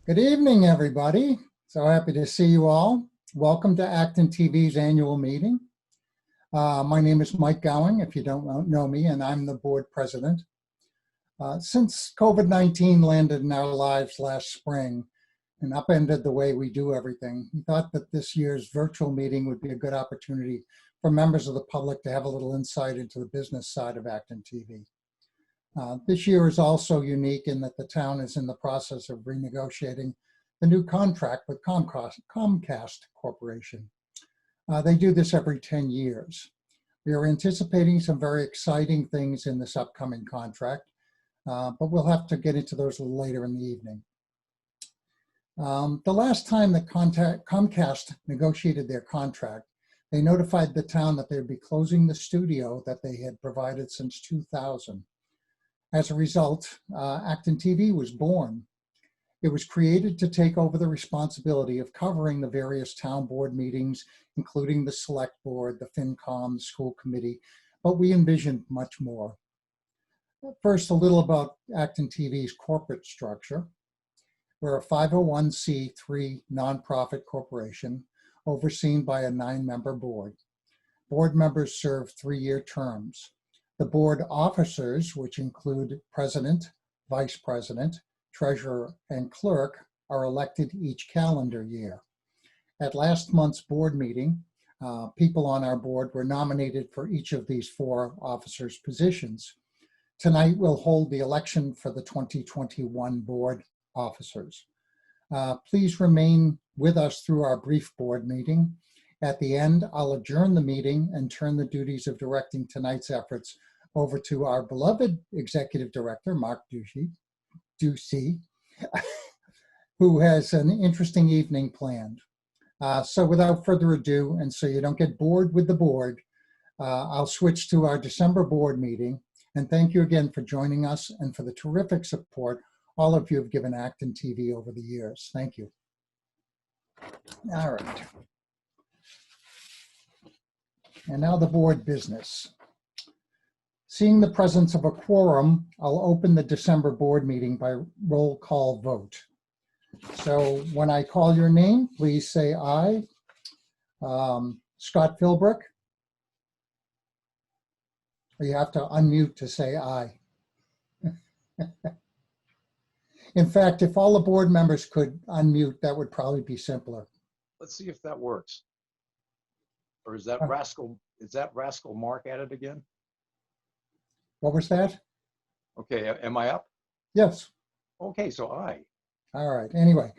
Good evening, everybody. So happy to see you all. Welcome to ActonTV's annual meeting. My name is Mike Gowing, if you don't know me, and I'm the board president. Since COVID-19 landed in our lives last spring and upended the way we do everything, we thought that this year's virtual meeting would be a good opportunity for members of the public to have a little insight into the business side of ActonTV. This year is also unique in that the town is in the process of renegotiating the new contract with Comcast Corporation. They do this every 10 years. We are anticipating some very exciting things in this upcoming contract, but we'll have to get into those a little later in the evening. The last time that Comcast negotiated their contract, they notified the town that they would be closing the studio that they had provided since 2000. As a result, ActonTV was born. It was created to take over the responsibility of covering the various town board meetings, including the select board, the FinCom, the school committee, but we envisioned much more. First, a little about ActonTV's corporate structure. We're a 501c3 nonprofit corporation overseen by a 9-member board. Board members serve 3-year terms. The board officers, which include president, vice president, treasurer, and clerk, are elected each calendar year. At last month's board meeting, people on our board were nominated for each of these 4 officers' positions. Tonight, we'll hold the election for the 2021 board officers. Please remain with us through our brief board meeting. At the end, I'll adjourn the meeting and turn the duties of directing tonight's efforts over to our beloved executive director, Mark Ducey, who has an interesting evening planned. So without further ado, and so you don't get bored with the board, I'll switch to our December board meeting. And thank you again for joining us and for the terrific support all of you have given ActonTV over the years. Thank you. All right. And now the board business. Seeing the presence of a quorum, I'll open the December board meeting by roll call vote. So when I call your name, please say aye. Scott Philbrook. You have to unmute to say aye. In fact, if all the board members could unmute, that would probably be simpler. Let's see if that works. Or is that rascal Mark at it again? What was that? Okay, am I up? Yes. Okay, so aye. All right. Anyway,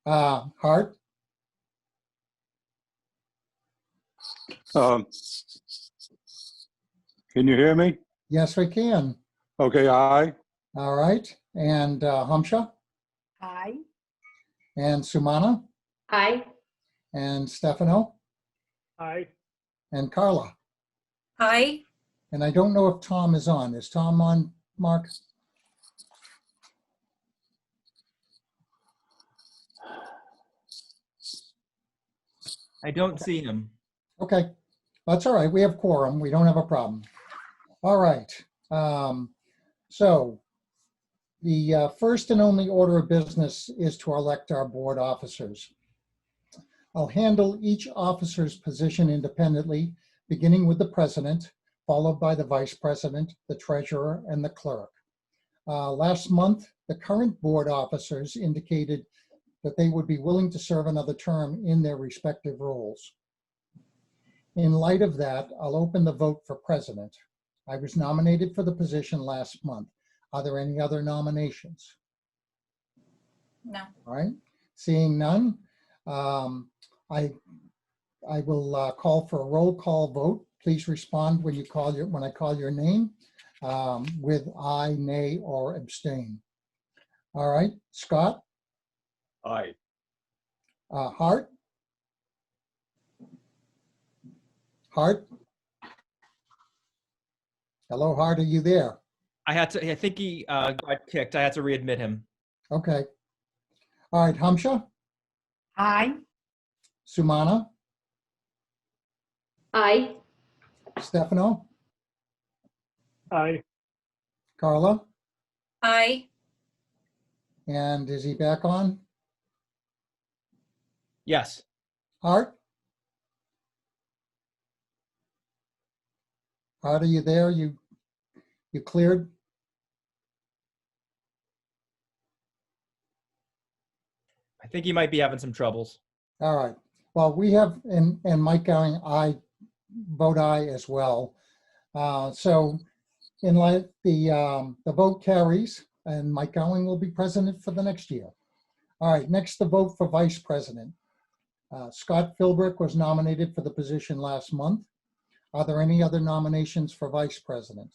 Hart. Can you hear me? Yes, we can. Okay, aye. All right. And Hamsha. Aye. And Sumana. Aye. And Stefano. Aye. And Carla. Aye. And I don't know if Tom is on. Is Tom on, Mark? I don't see him. Okay, that's all right. We have quorum. We don't have a problem. All right. So the first and only order of business is to elect our board officers. I'll handle each officer's position independently, beginning with the president, followed by the vice president, the treasurer, and the clerk. Last month, the current board officers indicated that they would be willing to serve another term in their respective roles. In light of that, I'll open the vote for president. I was nominated for the position last month. Are there any other nominations? No. All right, seeing none, I will call for a roll call vote. Please respond when I call your name with aye, nay, or abstain. All right, Scott. Aye. Hart. Hart. Hello, Hart. Are you there? I think he got kicked. I had to readmit him. Okay. All right, Hamsha. Aye. Sumana. Aye. Stefano. Aye. Carla. Aye. And is he back on? Yes. Art? Art, are you there? You cleared? I think he might be having some troubles. All right. Well, we have, and Mike Gowing, I vote aye as well. So in light, the vote carries, and Mike Gowing will be president for the next year. All right, next the vote for vice president. Scott Philbrick was nominated for the position last month. Are there any other nominations for vice president?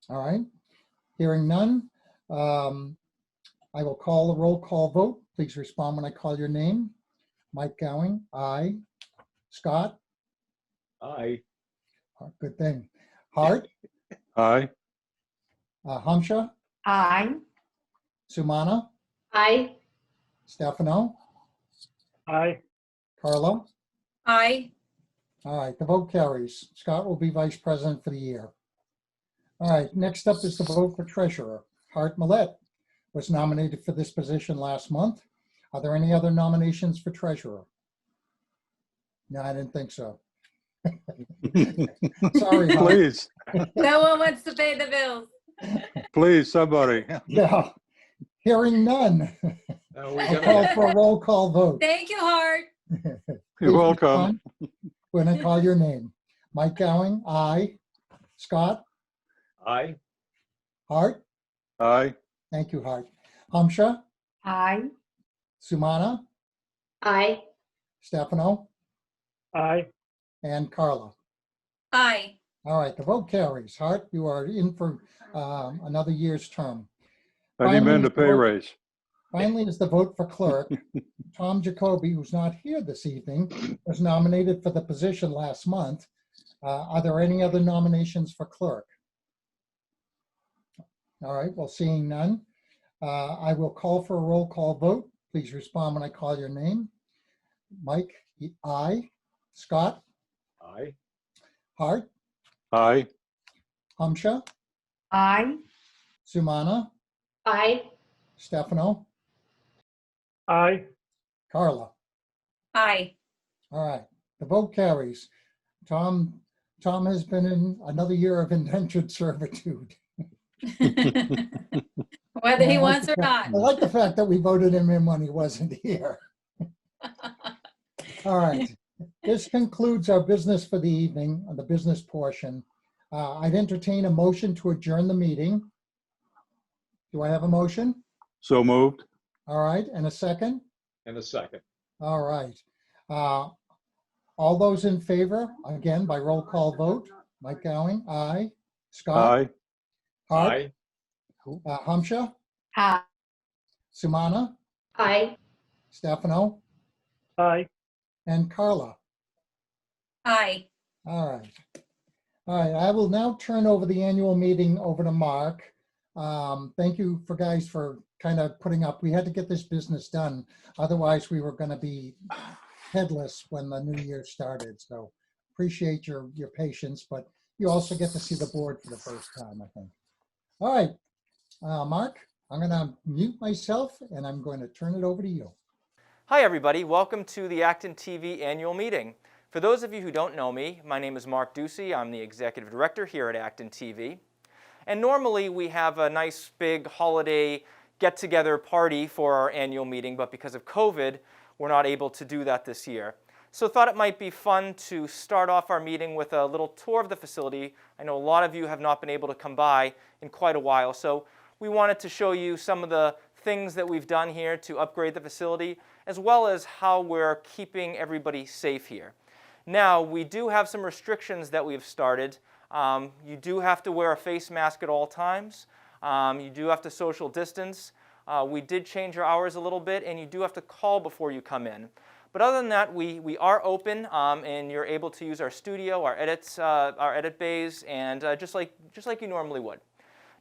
All right, hearing none. I will call a roll call vote. Please respond when I call your name. Mike Gowing, aye. Scott, Aye. good thing. Hart, Aye. Hamsha, Aye. Sumana, Aye. Stefano, Aye. Carla. Aye. All right, the vote carries. Scott will be vice president for the year. All right, next up is the vote for treasurer. Hart Millette was nominated for this position last month. Are there any other nominations for treasurer? No, I didn't think so. Sorry, Hart. Please, No one wants to pay the bills. please, somebody. Yeah. Hearing none. We I'll call gotta, for a roll call vote. Thank you, Hart. You're Please welcome. respond when I call your name. Mike Gowing, aye. Scott, aye. Hart, Aye. thank you, Hart. Hamsha, Aye. Sumana, Aye. Stefano, Aye. and Carla. Aye. All right, the vote carries. Hart, you are in for another year's term. I demand a pay raise. Finally is the vote for clerk. Tom Jacoby, who's not here this evening, was nominated for the position last month. Are there any other nominations for clerk? All right, well, seeing none, I will call for a roll call vote. Please respond when I call your name. Mike, aye. Scott, Aye. Hart, Aye. Hamsha, Aye. Sumana, Aye. Stefano, Aye. Carla. Aye. All right, the vote carries. Tom has been in another year of indentured servitude. Whether he I like wants the or not. I like the fact that we voted him in when he wasn't here. All right, this concludes our business for the evening, the business portion. I'd entertain a motion to adjourn the meeting. Do I have a motion? So moved. All right, and a second? And a second. All right. All those in favor, again, by roll call vote. Mike Gowing, aye. Scott? Aye. Hart? Aye. Hamsha? Aye. Sumana? Aye. Stefano? Aye. And Carla? Aye. All right. All right, I will now turn over the annual meeting over to Mark. Thank you for guys for kind of putting up, we had to get this business done. Otherwise, we were going to be headless when the new year started. So appreciate your patience, but you also get to see the board for the first time, I think. All right, Mark, I'm going to mute myself and I'm going to turn it over to you. Hi everybody, welcome to the ActonTV annual meeting. For those of you who don't know me, my name is Mark Ducey. I'm the executive director here at ActonTV. And normally we have a nice big holiday get-together party for our annual meeting, but because of COVID, we're not able to do that this year. So thought it might be fun to start off our meeting with a little tour of the facility. I know a lot of you have not been able to come by in quite a while, so we wanted to show you some of the things that we've done here to upgrade the facility, as well as how we're keeping everybody safe here. Now, we do have some restrictions that we've started. You do have to wear a face mask at all times. You do have to social distance. We did change our hours a little bit, and you do have to call before you come in. But other than that, we are open, and you're able to use our studio, our edit bays, and just like you normally would.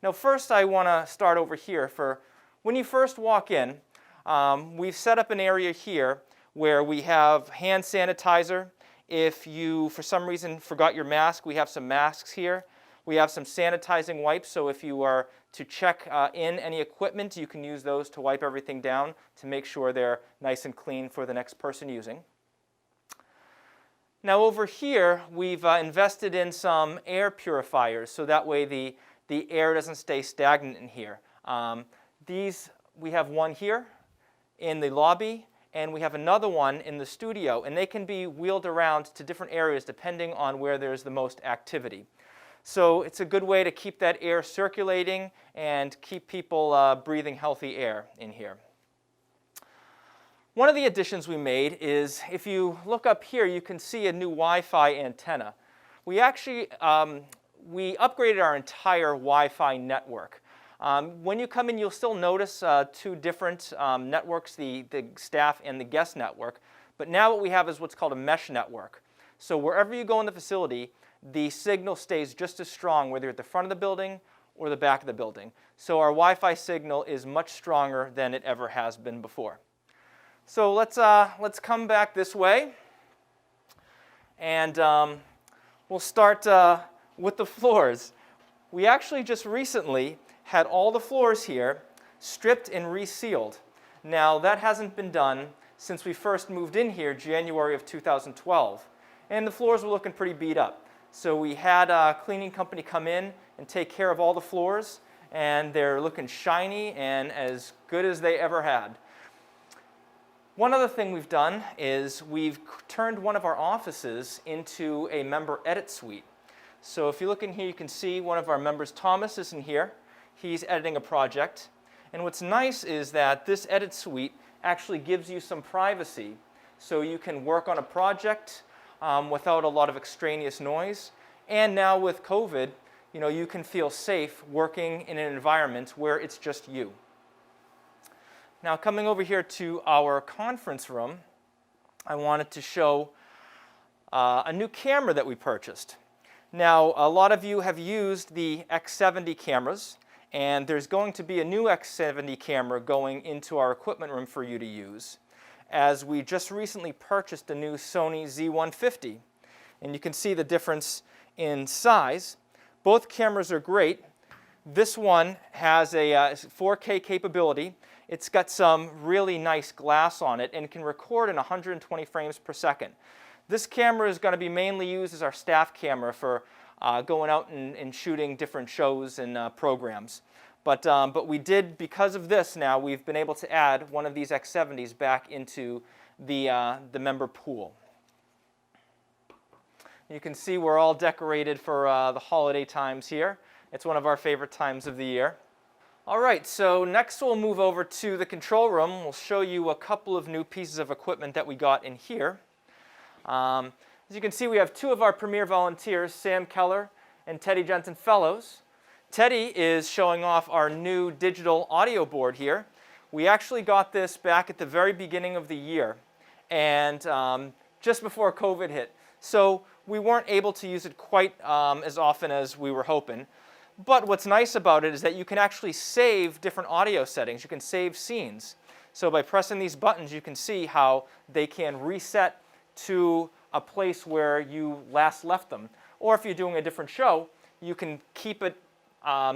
Now, first, I want to start over here. For when you first walk in, we've set up an area here where we have hand sanitizer. If you, for some reason, forgot your mask, we have some masks here. We have some sanitizing wipes, so if you are to check in any equipment, you can use those to wipe everything down to make sure they're nice and clean for the next person using. Now over here, we've invested in some air purifiers, so that way the air doesn't stay stagnant in here. We have one here in the lobby, and we have another one in the studio, and they can be wheeled around to different areas depending on where there's the most activity. So it's a good way to keep that air circulating and keep people breathing healthy air in here. One of the additions we made is, if you look up here, you can see a new Wi-Fi antenna. We actually we upgraded our entire Wi-Fi network. When you come in, you'll still notice two different networks, the staff and the guest network. But now what we have is what's called a mesh network. So wherever you go in the facility, the signal stays just as strong, whether you're at the front of the building or the back of the building. So our Wi-Fi signal is much stronger than it ever has been before. So let's come back this way, and we'll start with the floors. We actually just recently had all the floors here stripped and resealed. Now that hasn't been done since we first moved in here, January of 2012, and the floors were looking pretty beat up. So we had a cleaning company come in and take care of all the floors, and they're looking shiny and as good as they ever had. One other thing we've done is we've turned one of our offices into a member edit suite. So if you look in here, you can see one of our members, Thomas, is in here. He's editing a project. And what's nice is that this edit suite actually gives you some privacy. So you can work on a project without a lot of extraneous noise. And now with COVID, you can feel safe working in an environment where it's just you. Now coming over here to our conference room, I wanted to show a new camera that we purchased. Now a lot of you have used the X70 cameras, and there's going to be a new X70 camera going into our equipment room for you to use, as we just recently purchased a new Sony Z150. And you can see the difference in size. Both cameras are great. This one has a 4K capability. It's got some really nice glass on it and can record in 120 frames per second. This camera is going to be mainly used as our staff camera for going out and shooting different shows and programs. But we did, because of this now, we've been able to add one of these X70s back into the member pool. You can see we're all decorated for the holiday times here. It's one of our favorite times of the year. All right, so next we'll move over to the control room. We'll show you a couple of new pieces of equipment that we got in here. As you can see, we have two of our premier volunteers, Sam Keller and Teddy Jensen Fellows. Teddy is showing off our new digital audio board here. We actually got this back at the very beginning of the year, and just before COVID hit. So we weren't able to use it quite as often as we were hoping. But what's nice about it is that you can actually save different audio settings. You can save scenes. So by pressing these buttons, you can see how they can reset to a place where you last left them. Or if you're doing a different show, you can keep it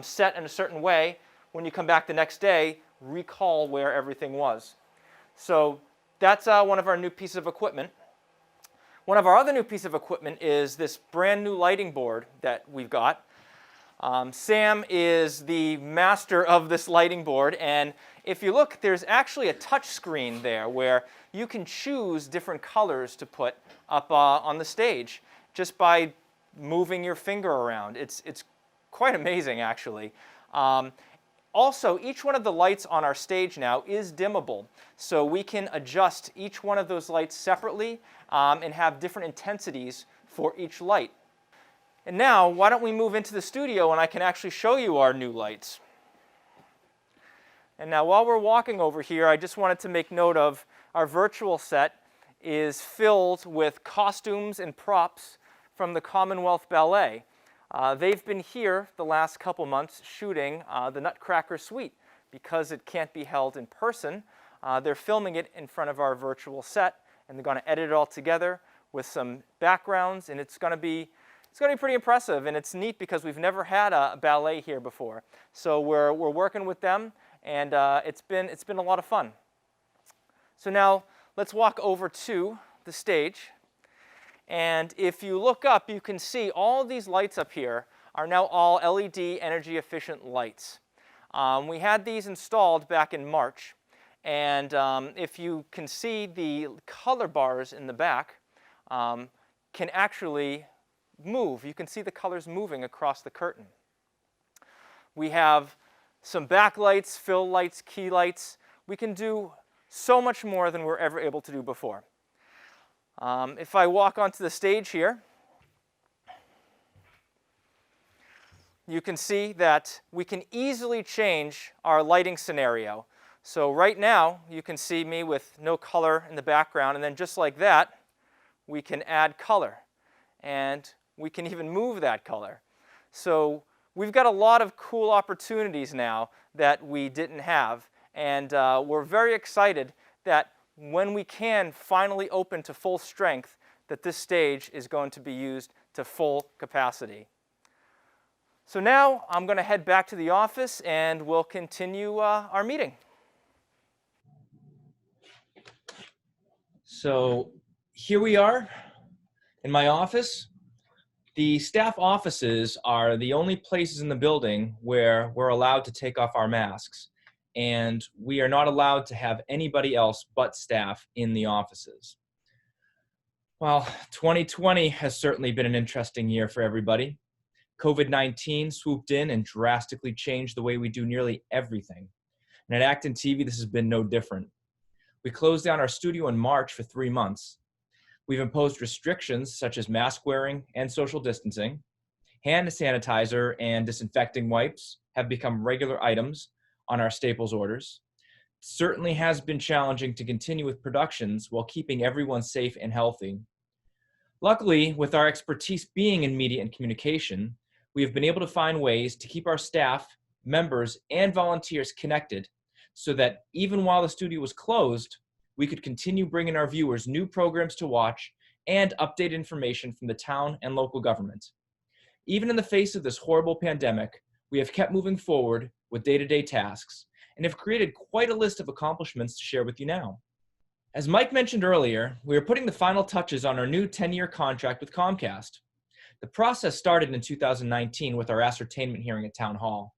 set in a certain way. When you come back the next day, recall where everything was. So that's one of our new pieces of equipment. One of our other new pieces of equipment is this brand new lighting board that we've got. Sam is the master of this lighting board, and if you look, there's actually a touch screen there where you can choose different colors to put up on the stage just by moving your finger around. It's quite amazing, actually. Also, each one of the lights on our stage now is dimmable, so we can adjust each one of those lights separately and have different intensities for each light. And now, why don't we move into the studio and I can actually show you our new lights. And now while we're walking over here, I just wanted to make note of our virtual set is filled with costumes and props from the Commonwealth Ballet. They've been here the last couple months shooting the Nutcracker Suite. Because it can't be held in person, they're filming it in front of our virtual set, and they're going to edit it all together with some backgrounds, and it's going to be It's going to be pretty impressive, and it's neat because we've never had a ballet here before. So we're working with them, and it's been a lot of fun. So now let's walk over to the stage. And if you look up, you can see all these lights up here are now all LED energy efficient lights. We had these installed back in March. And if you can see, the color bars in the back can actually move. You can see the colors moving across the curtain. We have some backlights, fill lights, key lights. We can do so much more than we're ever able to do before. If I walk onto the stage here, you can see that we can easily change our lighting scenario. So right now, you can see me with no color in the background, and then just like that, we can add color. And we can even move that color. So we've got a lot of cool opportunities now that we didn't have. And we're very excited that when we can finally open to full strength, that this stage is going to be used to full capacity. So now I'm going to head back to the office and we'll continue our meeting. So here we are in my office. The staff offices are the only places in the building where we're allowed to take off our masks. And we are not allowed to have anybody else but staff in the offices. Well, 2020 has certainly been an interesting year for everybody. COVID-19 swooped in and drastically changed the way we do nearly everything. And at ActonTV, this has been no different. We closed down our studio in March for 3 months. We've imposed restrictions such as mask wearing and social distancing. Hand sanitizer and disinfecting wipes have become regular items on our staples orders. It certainly has been challenging to continue with productions while keeping everyone safe and healthy. Luckily, with our expertise being in media and communication, we have been able to find ways to keep our staff, members, and volunteers connected so that even while the studio was closed, we could continue bringing our viewers new programs to watch and update information from the town and local government. Even in the face of this horrible pandemic, we have kept moving forward with day-to-day tasks and have created quite a list of accomplishments to share with you now. As Mike mentioned earlier, we are putting the final touches on our new 10-year contract with Comcast. The process started in 2019 with our ascertainment hearing at Town Hall.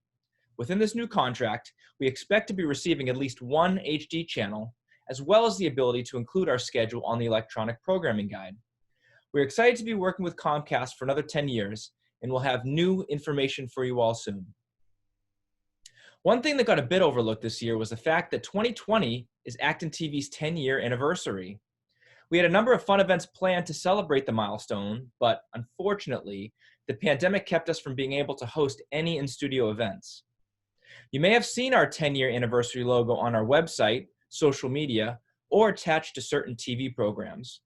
Within this new contract, we expect to be receiving at least one HD channel, as well as the ability to include our schedule on the electronic programming guide. We're excited to be working with Comcast for another 10 years, and we'll have new information for you all soon. One thing that got a bit overlooked this year was the fact that 2020 is ActonTV's 10-year anniversary. We had a number of fun events planned to celebrate the milestone, but unfortunately, the pandemic kept us from being able to host any in-studio events. You may have seen our 10-year anniversary logo on our website, social media, or attached to certain TV programs.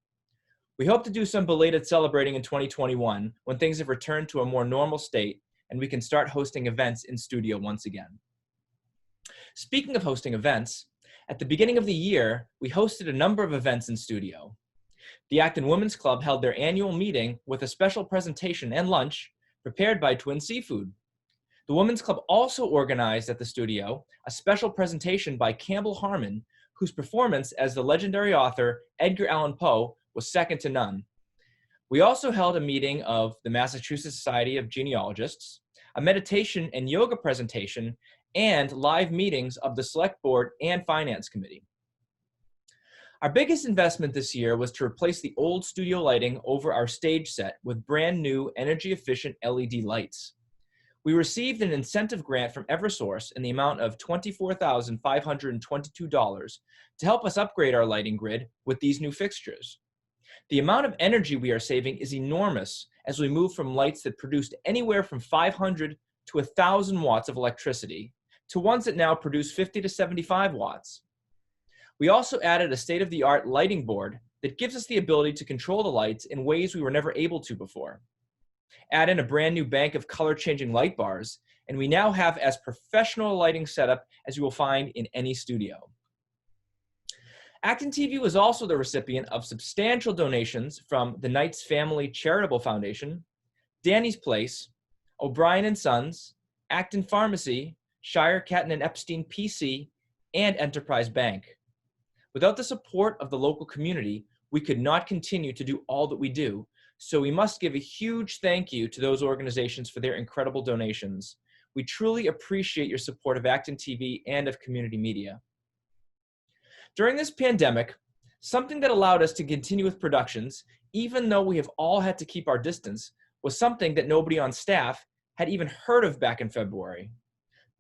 We hope to do some belated celebrating in 2021 when things have returned to a more normal state and we can start hosting events in studio once again. Speaking of hosting events, at the beginning of the year, we hosted a number of events in studio. The Acton Women's Club held their annual meeting with a special presentation and lunch prepared by Twin Seafood. The Women's Club also organized at the studio a special presentation by Campbell Harmon, whose performance as the legendary author Edgar Allan Poe was second to none. We also held a meeting of the Massachusetts Society of Genealogists, a meditation and yoga presentation, and live meetings of the Select Board and Finance Committee. Our biggest investment this year was to replace the old studio lighting over our stage set with brand new energy-efficient LED lights. We received an incentive grant from Eversource in the amount of $24,522 to help us upgrade our lighting grid with these new fixtures. The amount of energy we are saving is enormous as we move from lights that produced anywhere from 500 to 1,000 watts of electricity to ones that now produce 50 to 75 watts. We also added a state-of-the-art lighting board that gives us the ability to control the lights in ways we were never able to before. Add in a brand new bank of color-changing light bars, and we now have as professional a lighting setup as you will find in any studio. ActonTV was also the recipient of substantial donations from the Knights Family Charitable Foundation, Danny's Place, O'Brien and Sons, Acton Pharmacy, Shire, Catton and Epstein PC, and Enterprise Bank. Without the support of the local community, we could not continue to do all that we do, so we must give a huge thank you to those organizations for their incredible donations. We truly appreciate your support of Acton TV and of community media. During this pandemic, something that allowed us to continue with productions, even though we have all had to keep our distance, was something that nobody on staff had even heard of back in February.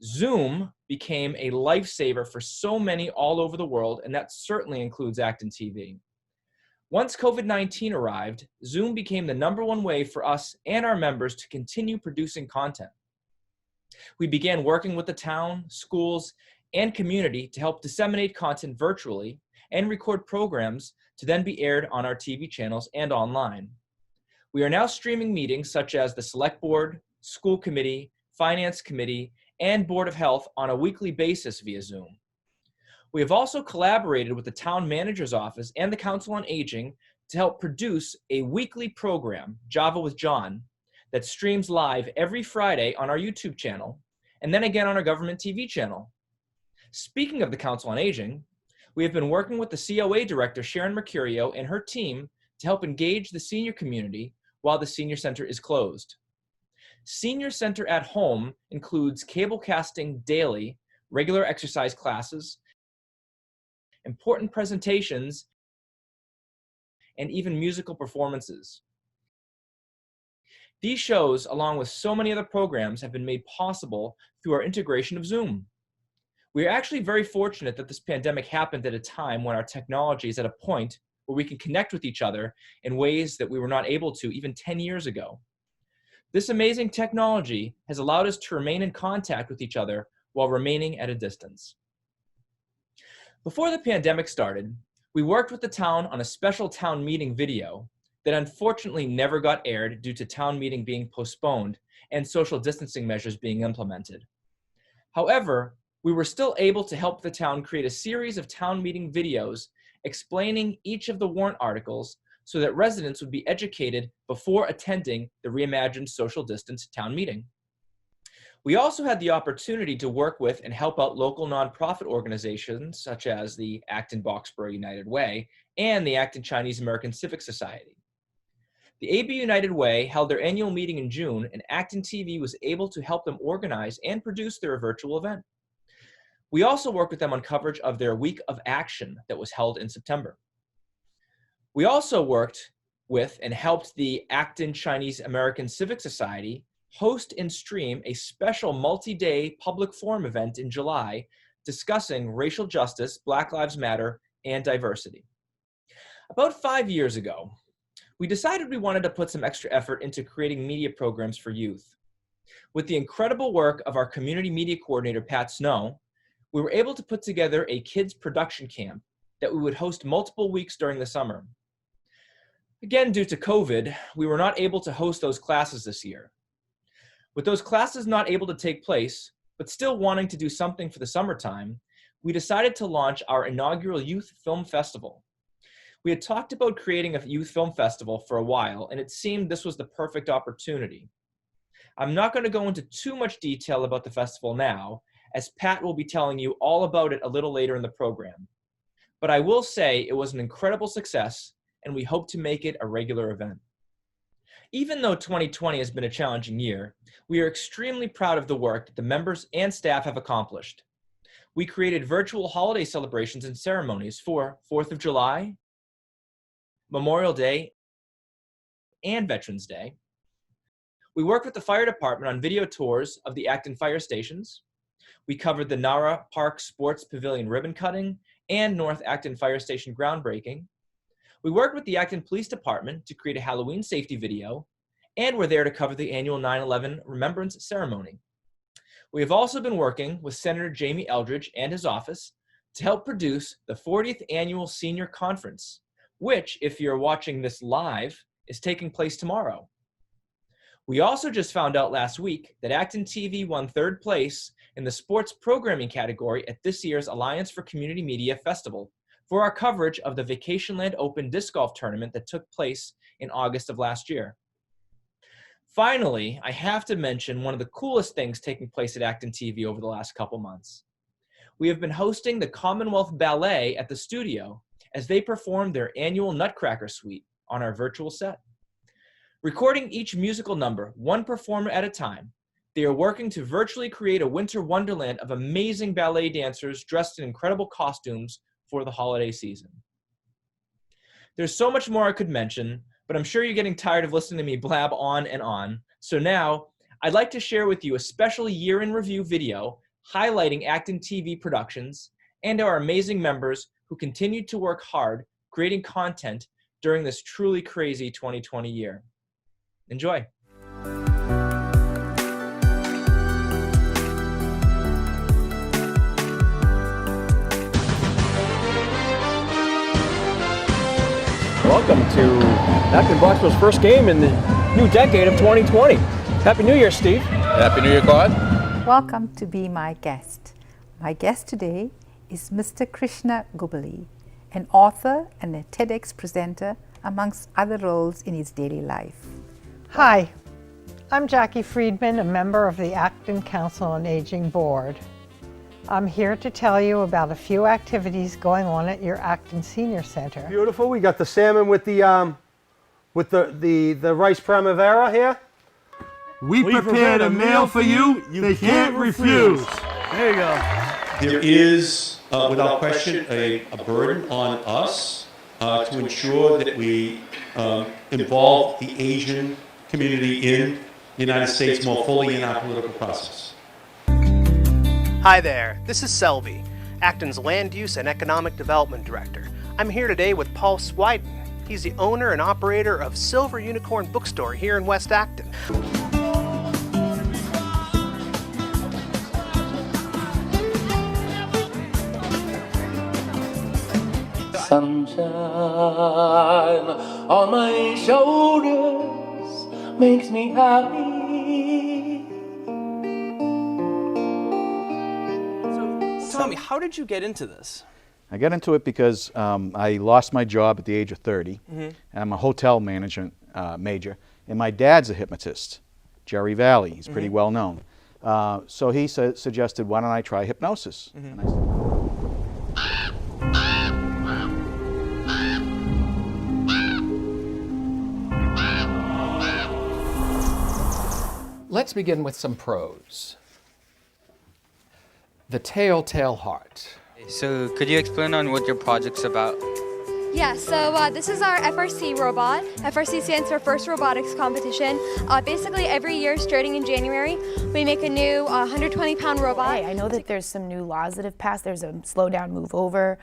Zoom became a lifesaver for so many all over the world, and that certainly includes Acton TV. Once COVID-19 arrived, Zoom became the #1 way for us and our members to continue producing content. We began working with the town, schools, and community to help disseminate content virtually and record programs to then be aired on our TV channels and online. We are now streaming meetings such as the Select Board, School Committee, Finance Committee, and Board of Health on a weekly basis via Zoom. We have also collaborated with the Town Manager's Office and the Council on Aging to help produce a weekly program, Java with John, that streams live every Friday on our YouTube channel, and then again on our government TV channel. Speaking of the Council on Aging, we have been working with the COA Director, Sharon Mercurio, and her team to help engage the senior community while the Senior Center is closed. Senior Center at Home includes cable casting daily, regular exercise classes, important presentations, and even musical performances. These shows, along with so many other programs, have been made possible through our integration of Zoom. We are actually very fortunate that this pandemic happened at a time when our technology is at a point where we can connect with each other in ways that we were not able to even 10 years ago. This amazing technology has allowed us to remain in contact with each other while remaining at a distance. Before the pandemic started, we worked with the town on a special town meeting video that unfortunately never got aired due to town meeting being postponed and social distancing measures being implemented. However, we were still able to help the town create a series of town meeting videos explaining each of the warrant articles so that residents would be educated before attending the reimagined social distance town meeting. We also had the opportunity to work with and help out local nonprofit organizations such as the Acton Boxborough United Way and the Acton Chinese American Civic Society. The AB United Way held their annual meeting in June, and Acton TV was able to help them organize and produce their virtual event. We also worked with them on coverage of their Week of Action that was held in September. We also worked with and helped the Acton Chinese American Civic Society host and stream a special multi-day public forum event in July discussing racial justice, Black Lives Matter, and diversity. About 5 years ago, we decided we wanted to put some extra effort into creating media programs for youth. With the incredible work of our community media coordinator, Pat Snow, we were able to put together a kids production camp that we would host multiple weeks during the summer. Again, due to COVID, we were not able to host those classes this year. With those classes not able to take place, but still wanting to do something for the summertime, we decided to launch our inaugural Youth Film Festival. We had talked about creating a youth film festival for a while, and it seemed this was the perfect opportunity. I'm not going to go into too much detail about the festival now, as Pat will be telling you all about it a little later in the program. But I will say it was an incredible success, and we hope to make it a regular event. Even though 2020 has been a challenging year, we are extremely proud of the work that the members and staff have accomplished. We created virtual holiday celebrations and ceremonies for 4th of July, Memorial Day, and Veterans Day. We worked with the fire department on video tours of the Acton fire stations. We covered the Nara Park Sports Pavilion ribbon cutting and North Acton Fire Station groundbreaking. We worked with the Acton Police Department to create a Halloween safety video, and we're there to cover the annual 9/11 Remembrance Ceremony. We have also been working with Senator Jamie Eldridge and his office to help produce the 40th Annual Senior Conference, which, if you're watching this live, is taking place tomorrow. We also just found out last week that Acton TV won 3rd place in the sports programming category at this year's Alliance for Community Media Festival for our coverage of the Vacationland Open Disc Golf Tournament that took place in August of last year. Finally, I have to mention one of the coolest things taking place at ActonTV over the last couple months. We have been hosting the Commonwealth Ballet at the studio as they perform their annual Nutcracker Suite on our virtual set. Recording each musical number, one performer at a time, they are working to virtually create a winter wonderland of amazing ballet dancers dressed in incredible costumes for the holiday season. There's so much more I could mention, but I'm sure you're getting tired of listening to me blab on and on. So now, I'd like to share with you a special year in review video highlighting ActonTV productions and our amazing members who continued to work hard creating content during this truly crazy 2020 year. Enjoy. Welcome to Acton Blacksburg's first game in the new decade of 2020. Happy New Year, Steve. Happy New Year, Claude. Welcome to be my guest. My guest today is Mr. Krishna Gubali, an author and a TEDx presenter, amongst other roles in his daily life. Hi, I'm Jackie Friedman, a member of the Acton Council on Aging Board. I'm here to tell you about a few activities going on at your Acton Senior Center. Beautiful. We got the salmon with the rice primavera here. We prepared a meal for you they can't refuse. There you go. There is, without question, a burden on us to ensure that we involve the Asian community in the United States more fully in our political process. Hi there, this is Selby, Acton's Land Use and Economic Development Director. I'm here today with Paul Swiden. He's the owner and operator of Silver Unicorn Bookstore here in West Acton. Sunshine on my shoulders makes me happy. Tell me, how did you get into this? I got into it because I lost my job at the age of 30, and I'm a hotel management major, and my dad's a hypnotist, Jerry Valley. He's pretty well known. So he suggested, why don't I try hypnosis? And I said, Let's begin with some pros. The Telltale Heart. So could you explain on what your project's about? Yeah, so this is our FRC robot. FRC stands for First Robotics Competition. Basically every year starting in January, we make a new 120-pound robot. Hey, I know that there's some new laws that have passed. There's a Slow Down, Move Over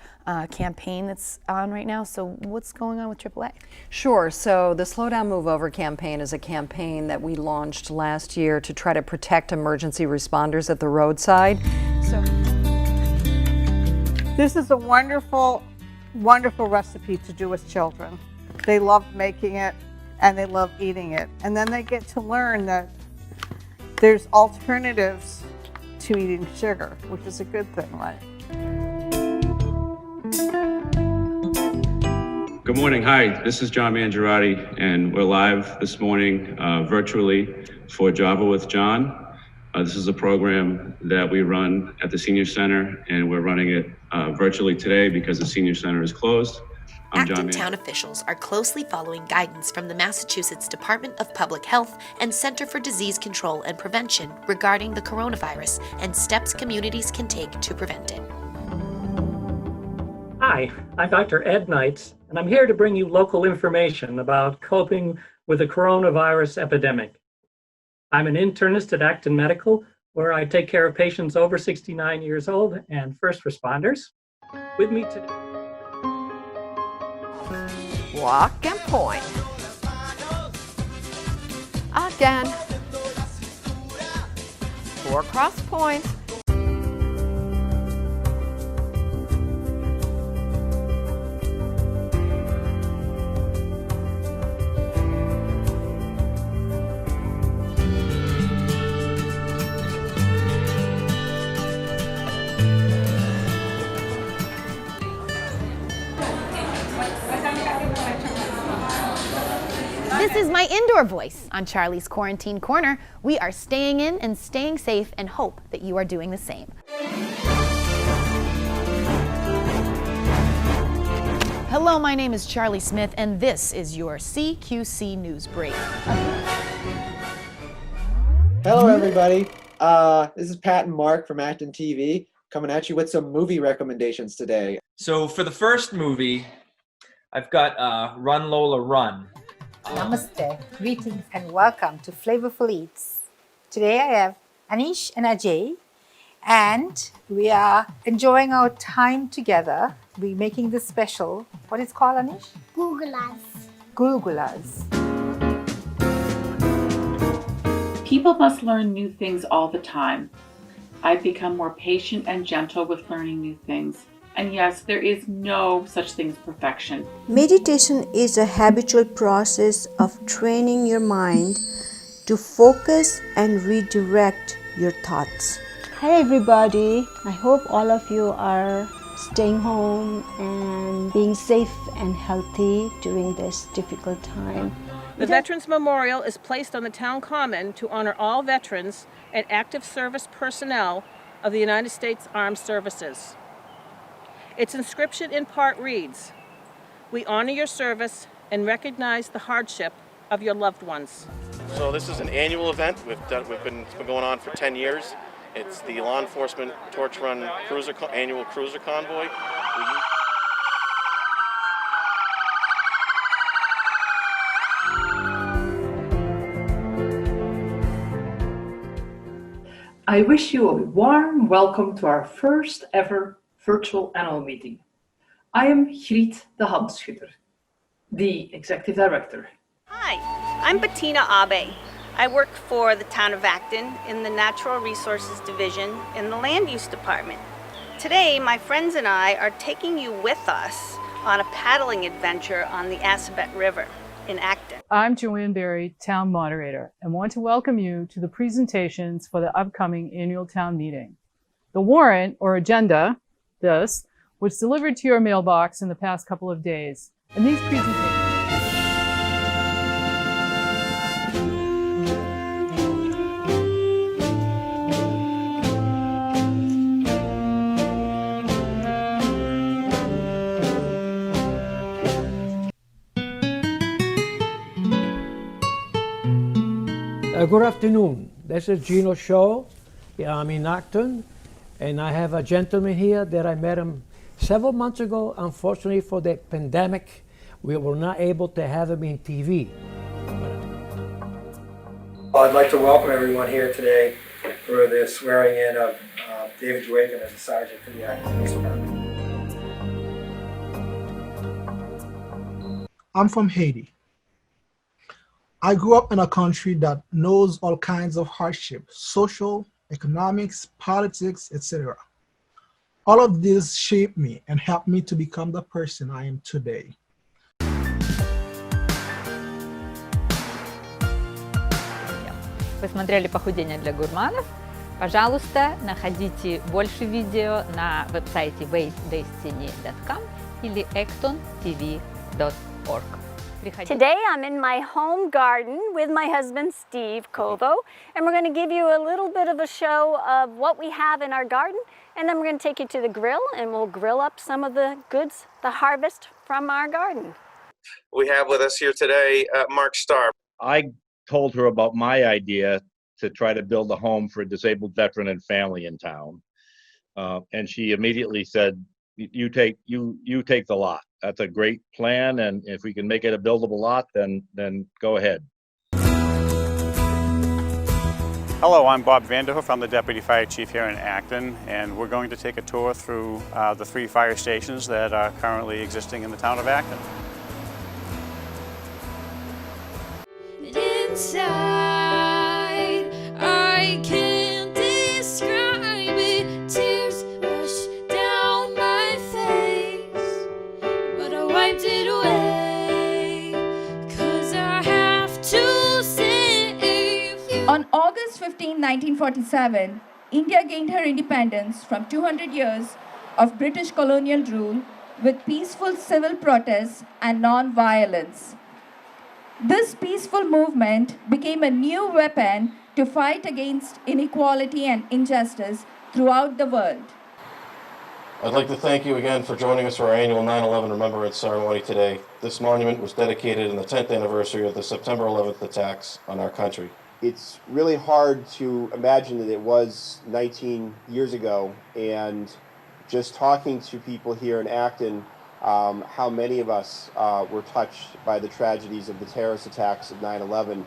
campaign that's on right now. So what's going on with AAA? Sure, so the Slow Down, Move Over campaign is a campaign that we launched last year to try to protect emergency responders at the roadside. So, this is a wonderful recipe to do with children. They love making it and they love eating it. And then they get to learn that there's alternatives to eating sugar, which is a good thing, right? Good morning. Hi, this is John Mangiarotti, and we're live this morning virtually for Java with John. This is a program that we run at the Senior Center, and we're running it virtually today because the Senior Center is closed. Acton town officials are closely following guidance from the Massachusetts Department of Public Health and Center for Disease Control and Prevention regarding the coronavirus and steps communities can take to prevent it. Hi, I'm Dr. Ed Knights, and I'm here to bring you local information about coping with the coronavirus epidemic. I'm an internist at Acton Medical, where I take care of patients over 69 years old and first responders. With me today. Walk and point. Again. 4 cross points. This This is my indoor voice. On Charlie's Quarantine Corner, we are staying in and staying safe and hope that you are doing the same. Hello, my name is Charlie Smith, and this is your CQC News Break. Hello, everybody. This is Pat and Mark from ActonTV coming at you with some movie recommendations today. So for the first movie, I've got Run Lola Run. Namaste, greetings and welcome to Flavorful Eats. Today I have Anish and Ajay and we are enjoying our time together. We're making this special, what is it called, Anish? Gulgulas. Gulgulas. People must learn new things all the time. I've become more patient and gentle with learning new things. And yes, there is no such thing as perfection. Meditation is a habitual process of training your mind to focus and redirect your thoughts. Hi everybody, I hope all of you are staying home and being safe and healthy during this difficult time. The Veterans Memorial is placed on the town common to honor all veterans and active service personnel of the United States Armed Services. Its inscription in part reads, "We honor your service and recognize the hardship of your loved ones." So this is an annual event. It's been going on for 10 years. It's the Law Enforcement Torch Run annual cruiser convoy. I wish you a warm welcome to our first ever virtual annual meeting. I am Griet de Handschutter, the Executive Director. Hi, I'm Bettina Abe. I work for the town of Acton in the Natural Resources Division in the Land Use Department. Today, my friends and I are taking you with us on a paddling adventure on the Assabet River in Acton. I'm Joanne Berry, Town Moderator, and want to welcome you to the presentations for the upcoming annual town meeting. The warrant, or agenda, this, was delivered to your mailbox in the past couple of days, and these presentations Good afternoon. This is Gino Shaw. Yeah, I'm in Acton, and I have a gentleman here that I met him several months ago. Unfortunately, for the pandemic, we were not able to have him in TV. I'd like to welcome everyone here today for the swearing in of David Dwaken as a sergeant for the Acton Police Department. I'm from Haiti. I grew up in a country that knows all kinds of hardship, social, economics, politics, etc. All of this shaped me and helped me to become the person I am today. Вы смотрели «Похудение для гурманов»? Пожалуйста, находите больше видео на веб-сайте weightdestiny.com или ActonTV.org. Today I'm in my home garden with my husband Steve Kovo, and we're going to give you a little bit of a show of what we have in our garden, and then we're going to take you to the grill and we'll grill up some of the goods, the harvest from our garden. We have with us here today Mark Starr. I told her about my idea to try to build a home for a disabled veteran and family in town, and she immediately said, you take the lot. That's a great plan, and if we can make it a buildable lot, then go ahead. Hello, I'm Bob Vanderhoof. I'm the Deputy Fire Chief here in Acton, and we're going to take a tour through the 3 fire stations that are currently existing in the town of Acton. Inside, I can't describe it. Tears rush down my face, but I wiped it away, 'cause I have to save you. On August 15, 1947, India gained her independence from 200 years of British colonial rule with peaceful civil protests and non-violence. This peaceful movement became a new weapon to fight against inequality and injustice throughout the world. I'd like to thank you again for joining us for our annual 9/11 Remembrance Ceremony today. This monument was dedicated in the 10th anniversary of the September 11th attacks on our country. It's really hard to imagine that it was 19 years ago, and just talking to people here in Acton, how many of us were touched by the tragedies of the terrorist attacks of 9/11.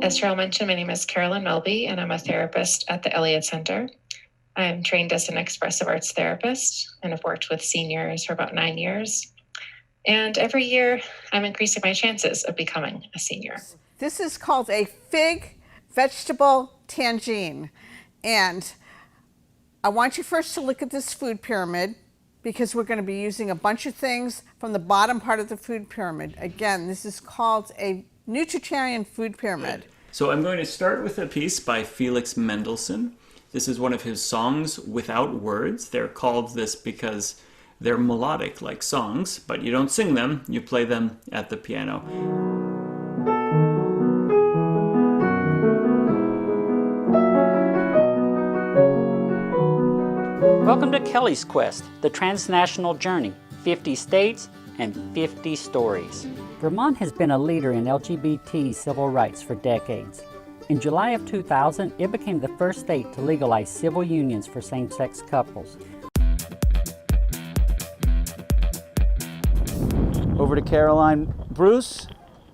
As Cheryl mentioned, my name is Carolyn Melby, and I'm a therapist at the Elliott Center. I'm trained as an expressive arts therapist and have worked with seniors for about 9 years. And every year, I'm increasing my chances of becoming a senior. This is called a fig vegetable tangine. And I want you first to look at this food pyramid, because we're going to be using a bunch of things from the bottom part of the food pyramid. Again, this is called a nutritarian food pyramid. So I'm going to start with a piece by Felix Mendelssohn. This is one of his songs without words. They're called this because they're melodic like songs, but you don't sing them, you play them at the piano. Welcome to Kelly's Quest, the transnational journey, 50 states and 50 stories. Vermont has been a leader in LGBT civil rights for decades. In July of 2000, it became the first state to legalize civil unions for same-sex couples. Over to Caroline Bruce,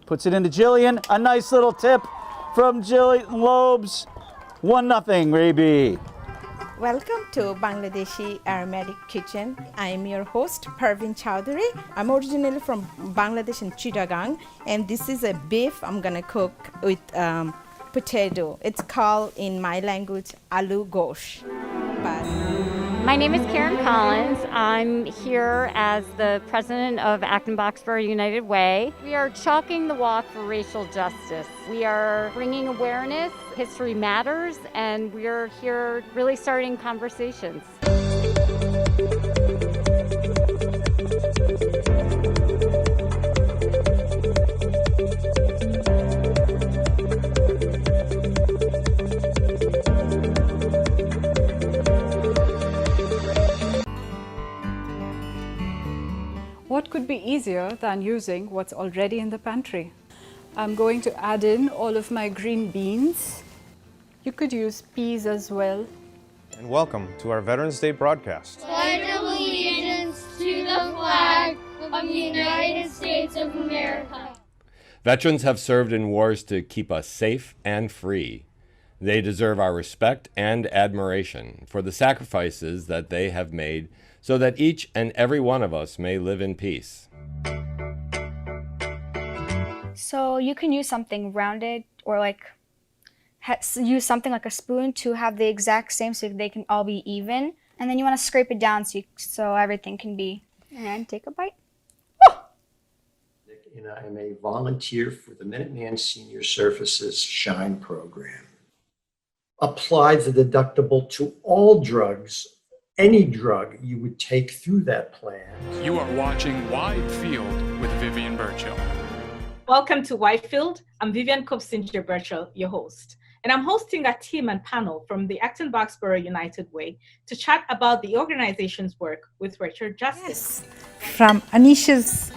puts it into Jillian. A nice little tip from Jillian Lobes. 1-0, Raby. Welcome to Bangladeshi Aromatic Kitchen. I am your host, Parveen Chowdhury. I'm originally from Bangladesh in Chittagong, and this is a beef I'm gonna cook with potato. It's called in my language aloo gosh. My name is Karen Collins. I'm here as the president of Acton Boxborough United Way. We are chalking the walk for racial justice. We are bringing awareness, history matters, and we're here really starting conversations. What could be easier than using what's already in the pantry? I'm going to add in all of my green beans. You could use peas as well. And welcome to our Veterans Day broadcast. Pledge allegiance to the flag of the United States of America. Veterans have served in wars to keep us safe and free. They deserve our respect and admiration for the sacrifices that they have made so that each and every one of us may live in peace. So you can use something rounded or like use something like a spoon to have the exact same so they can all be even. And then you want to scrape it down so everything can be. And take a bite. And I am a volunteer for the Minuteman Senior Services Shine program. Apply the deductible to all drugs, any drug you would take through that plan. You are watching Wide Field with Vivian Burchill. Welcome to Whitefield. I'm Vivian Kopsinger Burchill, your host. And I'm hosting a team and panel from the Acton Boxborough United Way to chat about the organization's work with racial justice. Yes. From Anisha's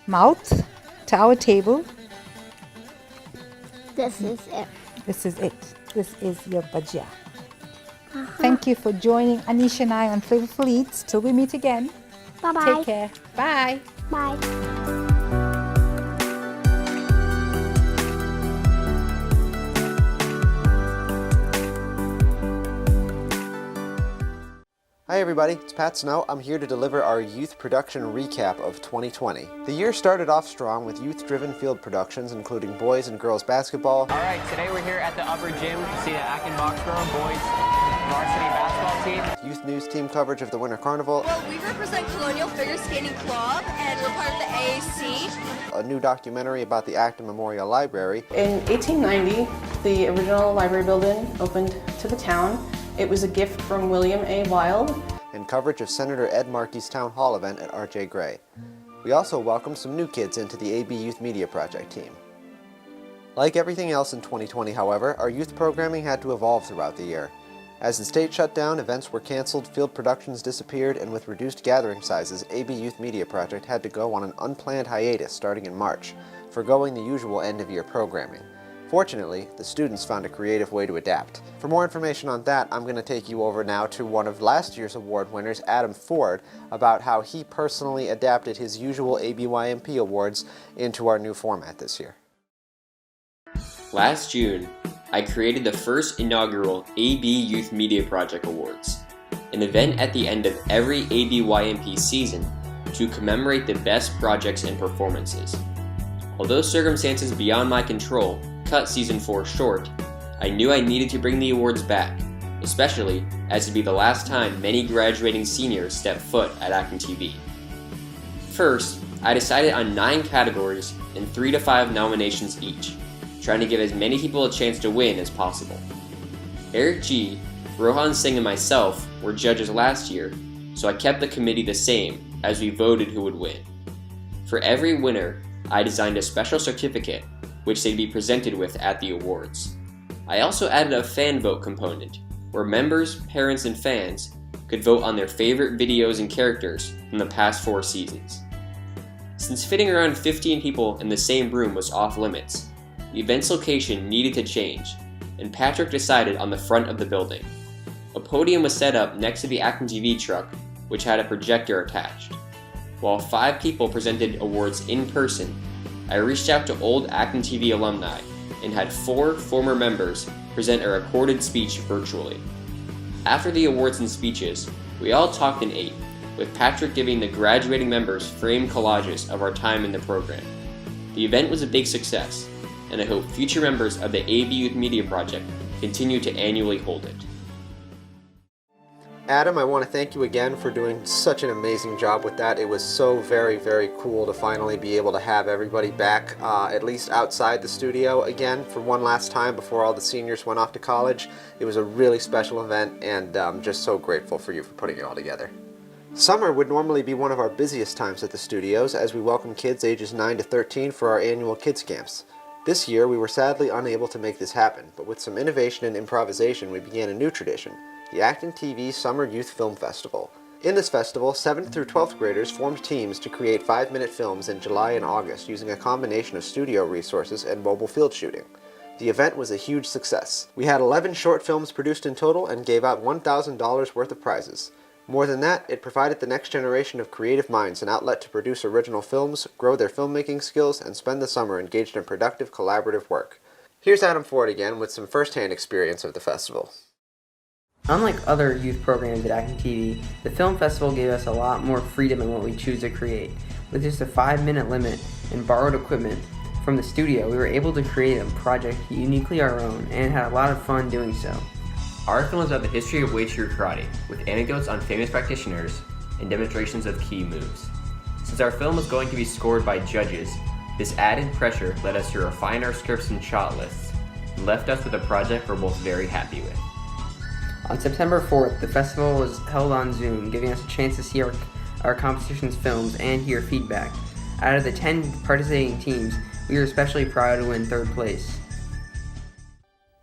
mouth to our table. This is it. This is it. This is your bhajia. Thank you for joining Anisha and I on Flavorful Eats. Till we meet again. Bye-bye. Take care. Bye. Bye. Hi everybody, it's Pat Snow. I'm here to deliver our youth production recap of 2020. The year started off strong with youth-driven field productions including boys and girls basketball. Alright, today we're here at the upper gym to see the Acton Boxborough boys varsity basketball team. Youth news team coverage of the Winter Carnival. Well, we represent Colonial Figure Skating Club and we're part of the AAC. A new documentary about the Acton Memorial Library. In 1890, the original library building opened to the town. It was a gift from William A. Wilde. And coverage of Senator Ed Markey's Town Hall event at R.J. Gray. We also welcomed some new kids into the AB Youth Media Project team. Like everything else in 2020, however, our youth programming had to evolve throughout the year. As the state shut down, events were canceled, field productions disappeared, and with reduced gathering sizes, AB Youth Media Project had to go on an unplanned hiatus starting in March, forgoing the usual end-of-year programming. Fortunately, the students found a creative way to adapt. For more information on that, I'm going to take you over now to one of last year's award winners, Adam Ford, about how he personally adapted his usual ABYMP awards into our new format this year. Last June, I created the first inaugural AB Youth Media Project Awards, an event at the end of every ABYMP season to commemorate the best projects and performances. Although circumstances beyond my control cut Season 4 short, I knew I needed to bring the awards back, especially as it'd be the last time many graduating seniors step foot at ActonTV. First, I decided on 9 categories and 3 to 5 nominations each, trying to give as many people a chance to win as possible. Eric G., Rohan Singh, and myself were judges last year, so I kept the committee the same as we voted who would win. For every winner, I designed a special certificate which they'd be presented with at the awards. I also added a fan vote component, where members, parents, and fans could vote on their favorite videos and characters from the past 4 seasons. Since fitting around 15 people in the same room was off limits, the event's location needed to change, and Patrick decided on the front of the building. A podium was set up next to the ActonTV truck, which had a projector attached. While 5 people presented awards in person, I reached out to old ActonTV alumni and had 4 former members present a recorded speech virtually. After the awards and speeches, we all talked and ate, with Patrick giving the graduating members framed collages of our time in the program. The event was a big success, and I hope future members of the AB Youth Media Project continue to annually hold it. Adam, I want to thank you again for doing such an amazing job with that. It was so very, very cool to finally be able to have everybody back, at least outside the studio again for one last time before all the seniors went off to college. It was a really special event, and I'm just so grateful for you for putting it all together. Summer would normally be one of our busiest times at the studios as we welcome kids ages 9 to 13 for our annual kids camps. This year, we were sadly unable to make this happen, but with some innovation and improvisation, we began a new tradition, the ActonTV Summer Youth Film Festival. In this festival, 7th through 12th graders formed teams to create 5-minute films in July and August using a combination of studio resources and mobile field shooting. The event was a huge success. We had 11 short films produced in total and gave out $1,000 worth of prizes. More than that, it provided the next generation of creative minds an outlet to produce original films, grow their filmmaking skills, and spend the summer engaged in productive, collaborative work. Here's Adam Ford again with some first-hand experience of the festival. Unlike other youth programs at ActonTV, the film festival gave us a lot more freedom in what we choose to create. With just a 5-minute limit and borrowed equipment from the studio, we were able to create a project uniquely our own and had a lot of fun doing so. Our film is about the history of Wei-Chihou Karate, with anecdotes on famous practitioners and demonstrations of key moves. Since our film was going to be scored by judges, this added pressure led us to refine our scripts and shot lists, and left us with a project we're both very happy with. On September 4th, the festival was held on Zoom, giving us a chance to see our competition's films and hear feedback. Out of the 10 participating teams, we were especially proud to win 3rd place.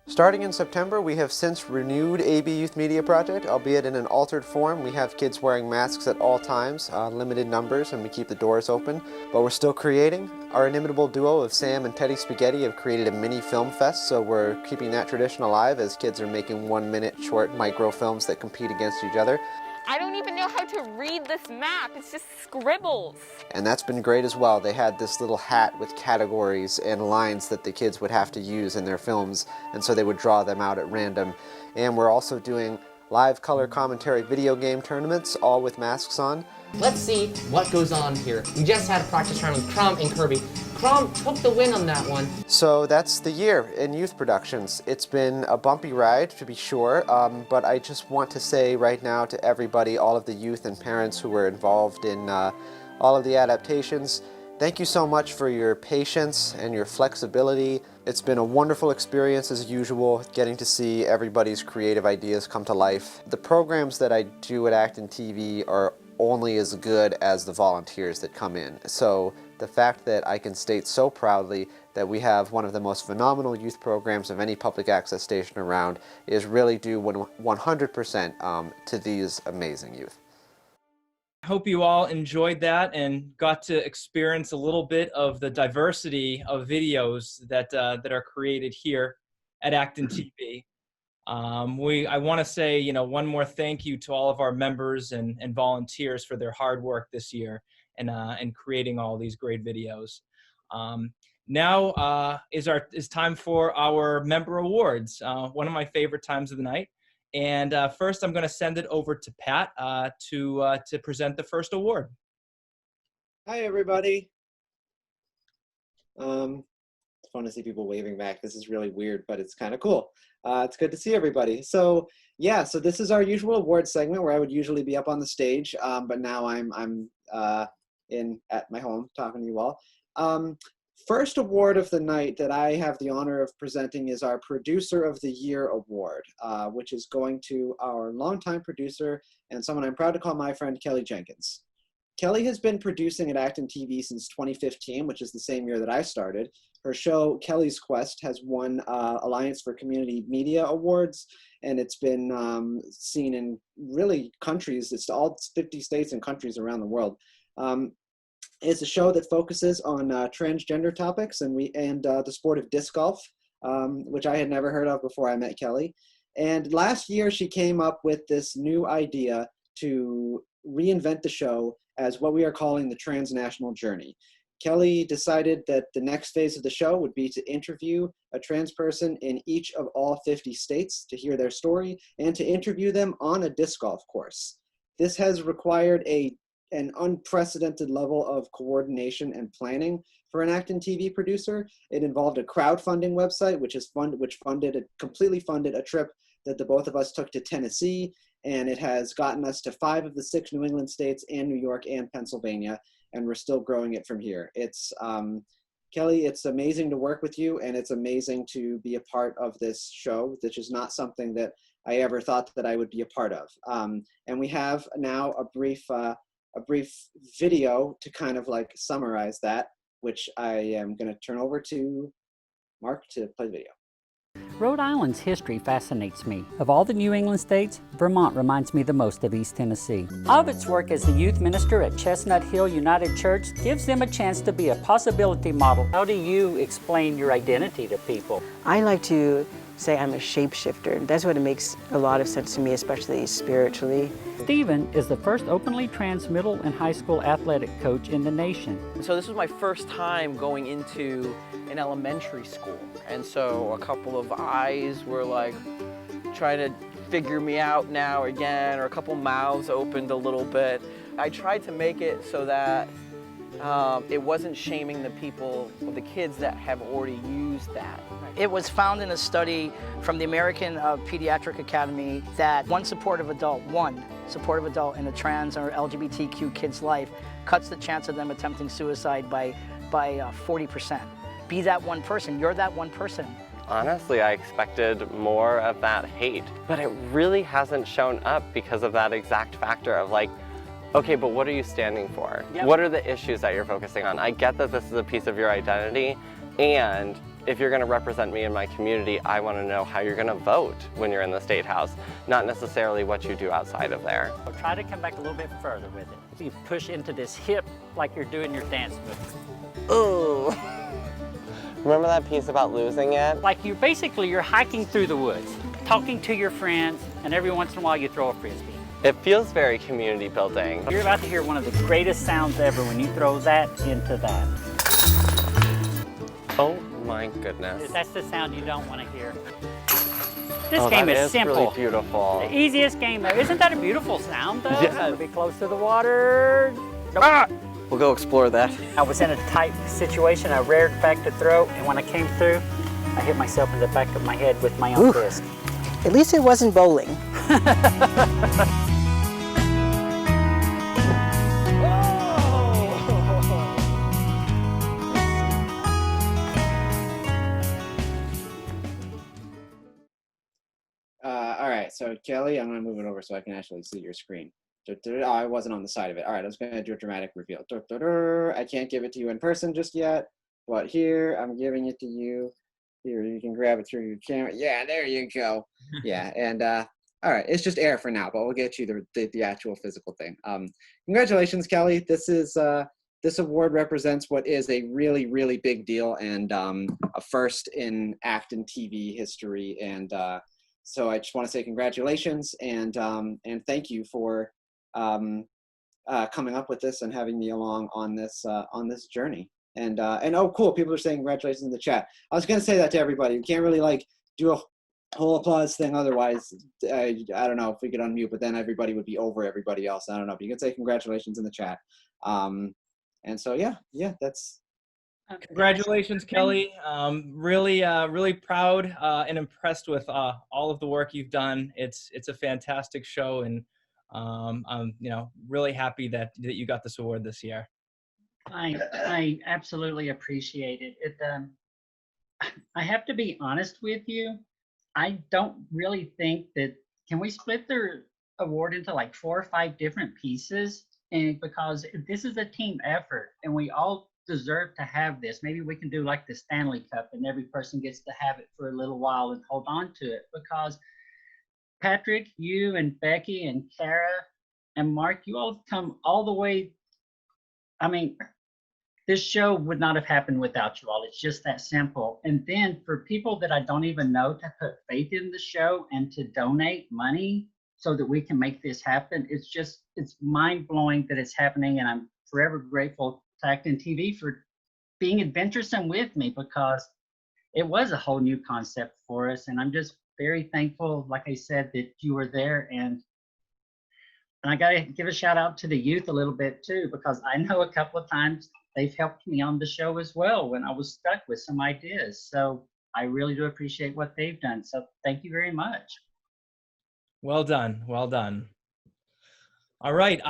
Starting in September, we have since renewed AB Youth Media Project, albeit in an altered form. We have kids wearing masks at all times, limited numbers, and we keep the doors open, but we're still creating. Our inimitable duo of Sam and Teddy Spaghetti have created a mini film fest, so we're keeping that tradition alive as kids are making 1-minute short microfilms that compete against each other. I don't even know how to read this map. It's just scribbles. And that's been great as well. They had this little hat with categories and lines that the kids would have to use in their films, and so they would draw them out at random. And we're also doing live color commentary video game tournaments, all with masks on. Let's see what goes on here. We just had a practice round with Crom and Kirby. Crom took the win on that one. So that's the year in youth productions. It's been a bumpy ride, to be sure, but I just want to say right now to everybody, all of the youth and parents who were involved in all of the adaptations, thank you so much for your patience and your flexibility. It's been a wonderful experience as usual, getting to see everybody's creative ideas come to life. The programs that I do at ActonTV are only as good as the volunteers that come in. So the fact that I can state so proudly that we have one of the most phenomenal youth programs of any public access station around is really due 100% to these amazing youth. I hope you all enjoyed that and got to experience a little bit of the diversity of videos that are created here at ActonTV. I want to say, one more thank you to all of our members and volunteers for their hard work this year and creating all these great videos. Now is time for our member awards, one of my favorite times of the night. And first, I'm going to send it over to Pat to present the first award. Hi, everybody. It's fun to see people waving back. This is really weird, but it's kind of cool. It's good to see everybody. So yeah, so this is our usual award segment where I would usually be up on the stage, but now I'm at my home talking to you all. First award of the night that I have the honor of presenting is our Producer of the Year Award, which is going to our longtime producer and someone I'm proud to call my friend, Kelly Jenkins. Kelly has been producing at ActonTV since 2015, which is the same year that I started. Her show, Kelly's Quest, has won Alliance for Community Media Awards, and it's been seen in really countries. It's all 50 states and countries around the world. It's a show that focuses on transgender topics and the sport of disc golf, which I had never heard of before I met Kelly. And last year, she came up with this new idea to reinvent the show as what we are calling the transnational journey. Kelly decided that the next phase of the show would be to interview a trans person in each of all 50 states to hear their story and to interview them on a disc golf course. This has required an unprecedented level of coordination and planning for an ActonTV producer. It involved a crowdfunding website, which completely funded a trip that the both of us took to Tennessee, and it has gotten us to 5 of the 6 New England states and New York and Pennsylvania, and we're still growing it from here. It's Kelly, it's amazing to work with you, and it's amazing to be a part of this show, which is not something that I ever thought that I would be a part of. And we have now a brief video to kind of like summarize that, which I am going to turn over to Mark to play the video. Rhode Island's history fascinates me. Of all the New England states, Vermont reminds me the most of East Tennessee. Ovid's work as the youth minister at Chestnut Hill United Church gives them a chance to be a possibility model. How do you explain your identity to people? I like to say I'm a shapeshifter. That's what it makes a lot of sense to me, especially spiritually. Stephen is the first openly trans middle and high school athletic coach in the nation. So this was my first time going into an elementary school. And so a couple of eyes were like trying to figure me out now again, or a couple mouths opened a little bit. I tried to make it so that it wasn't shaming the people, or the kids that have already used that. It was found in a study from the American Pediatric Academy that one supportive adult in a trans or LGBTQ kid's life cuts the chance of them attempting suicide by 40%. Be that one person, you're that one person. Honestly, I expected more of that hate, but it really hasn't shown up because of that exact factor of like, okay, but what are you standing for? Yep. What are the issues that you're focusing on? I get that this is a piece of your identity, and if you're going to represent me in my community, I want to know how you're going to vote when you're in the State House, not necessarily what you do outside of there. So try to come back a little bit further with it. You push into this hip like you're doing your dance move. Oh. Remember that piece about losing it? Like you're hiking through the woods, talking to your friends, and every once in a while you throw a Frisbee. It feels very community building. You're about to hear one of the greatest sounds ever when you throw that into that. Oh my goodness. That's the sound you don't want to hear. This game is simple. Really beautiful. The easiest game there. Isn't that a beautiful sound though? Yes. Be close to the water. Nope. Ah! We'll go explore that. I was in a tight situation. I reared back to throw, and when I came through, I hit myself in the back of my head with my own fist. At least it wasn't bowling. All right, so Kelly, I'm going to move it over so I can actually see your screen. Oh, I wasn't on the side of it. All right, I was going to do a dramatic reveal. I can't give it to you in person just yet, but here, I'm giving it to you. Here, you can grab it through your camera. Yeah, there you go. Yeah, and all right, it's just air for now, but we'll get you the actual physical thing. Congratulations, Kelly. This award represents what is a really, really big deal and a first in ActonTV history. And so I just want to say congratulations and thank you for coming up with this and having me along on this journey. And oh, cool! People are saying congratulations in the chat. I was going to say that to everybody. We can't really like do a whole applause thing otherwise. I don't know if we could unmute, but then everybody would be over everybody else. I don't know. But you can say congratulations in the chat. And so yeah, that's. Congratulations, Kelly. Really proud and impressed with all of the work you've done. It's a fantastic show, and I'm really happy that you got this award this year. I absolutely appreciate it. I have to be honest with you. I don't really think that, can we split the award into like 4 or 5 different pieces? And because this is a team effort and we all deserve to have this. Maybe we can do like the Stanley Cup and every person gets to have it for a little while and hold on to it, because Patrick, you and Becky and Kara and Mark, you all come all the way. I mean, this show would not have happened without you all. It's just that simple. And then for people that I don't even know to put faith in the show and to donate money so that we can make this happen, it's mind-blowing that it's happening. And I'm forever grateful to ActonTV for being adventuresome with me, because it was a whole new concept for us. And I'm just very thankful, like I said, that you were there. And I got to give a shout out to the youth a little bit too, because I know a couple of times they've helped me on the show as well when I was stuck with some ideas. So I really do appreciate what they've done. So thank you very much. Well done. Well done. All right.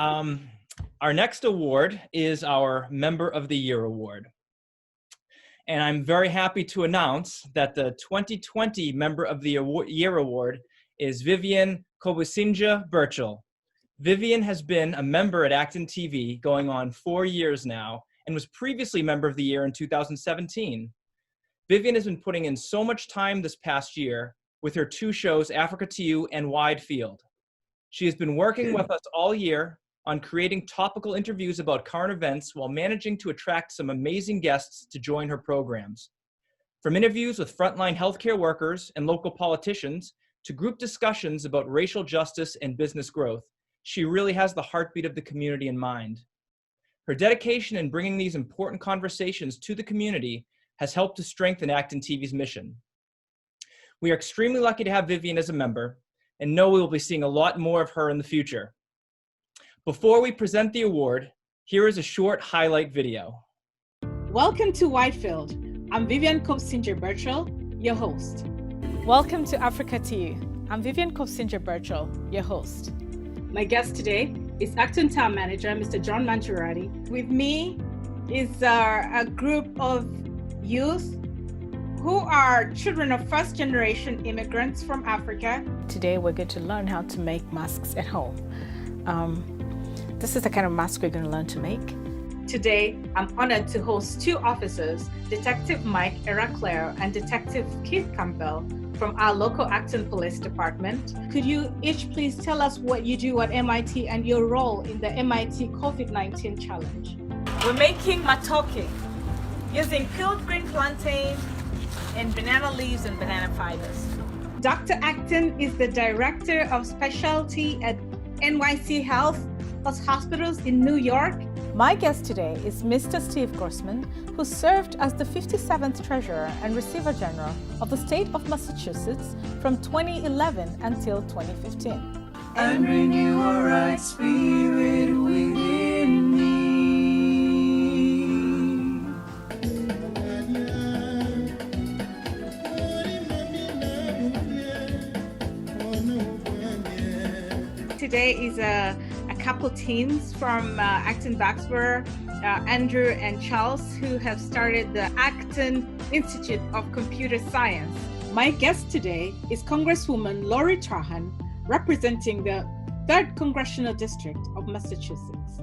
Our next award is our Member of the Year award. And I'm very happy to announce that the 2020 Member of the Year award is Vivian Kobusinja-Burchell. Vivian has been a member at ActonTV going on 4 years now and was previously Member of the Year in 2017. Vivian has been putting in so much time this past year with her 2 shows, Africa to You and Wide Field. She has been working with us all year on creating topical interviews about current events while managing to attract some amazing guests to join her programs. From interviews with frontline healthcare workers and local politicians to group discussions about racial justice and business growth, she really has the heartbeat of the community in mind. Her dedication in bringing these important conversations to the community has helped to strengthen ActonTV's mission. We are extremely lucky to have Vivian as a member and know we will be seeing a lot more of her in the future. Before we present the award, here is a short highlight video. Welcome to Whitefield. I'm Vivian Kobusinja-Burchell, your host. Welcome to Africa to You. I'm Vivian Kobusinja-Burchell, your host. My guest today is Acton Town Manager, Mr. John Manchurati. With me is a group of youth who are children of first-generation immigrants from Africa. Today we're going to learn how to make masks at home. This is the kind of mask we're going to learn to make. Today, I'm honored to host 2 officers, Detective Mike Eraclaire and Detective Keith Campbell from our local Acton Police Department. Could you each please tell us what you do at MIT and your role in the MIT COVID-19 challenge? We're making matoke using peeled green plantain and banana leaves and banana fibers. Dr. Acton is the Director of Specialty at NYC Health Hospitals in New York. My guest today is Mr. Steve Grossman, who served as the 57th Treasurer and Receiver General of the state of Massachusetts from 2011 until 2015. And renew a right spirit within me. Today is a couple teens from Acton Boxborough, Andrew and Charles, who have started the Acton Institute of Computer Science. My guest today is Congresswoman Lori Trahan, representing the 3rd Congressional District of Massachusetts.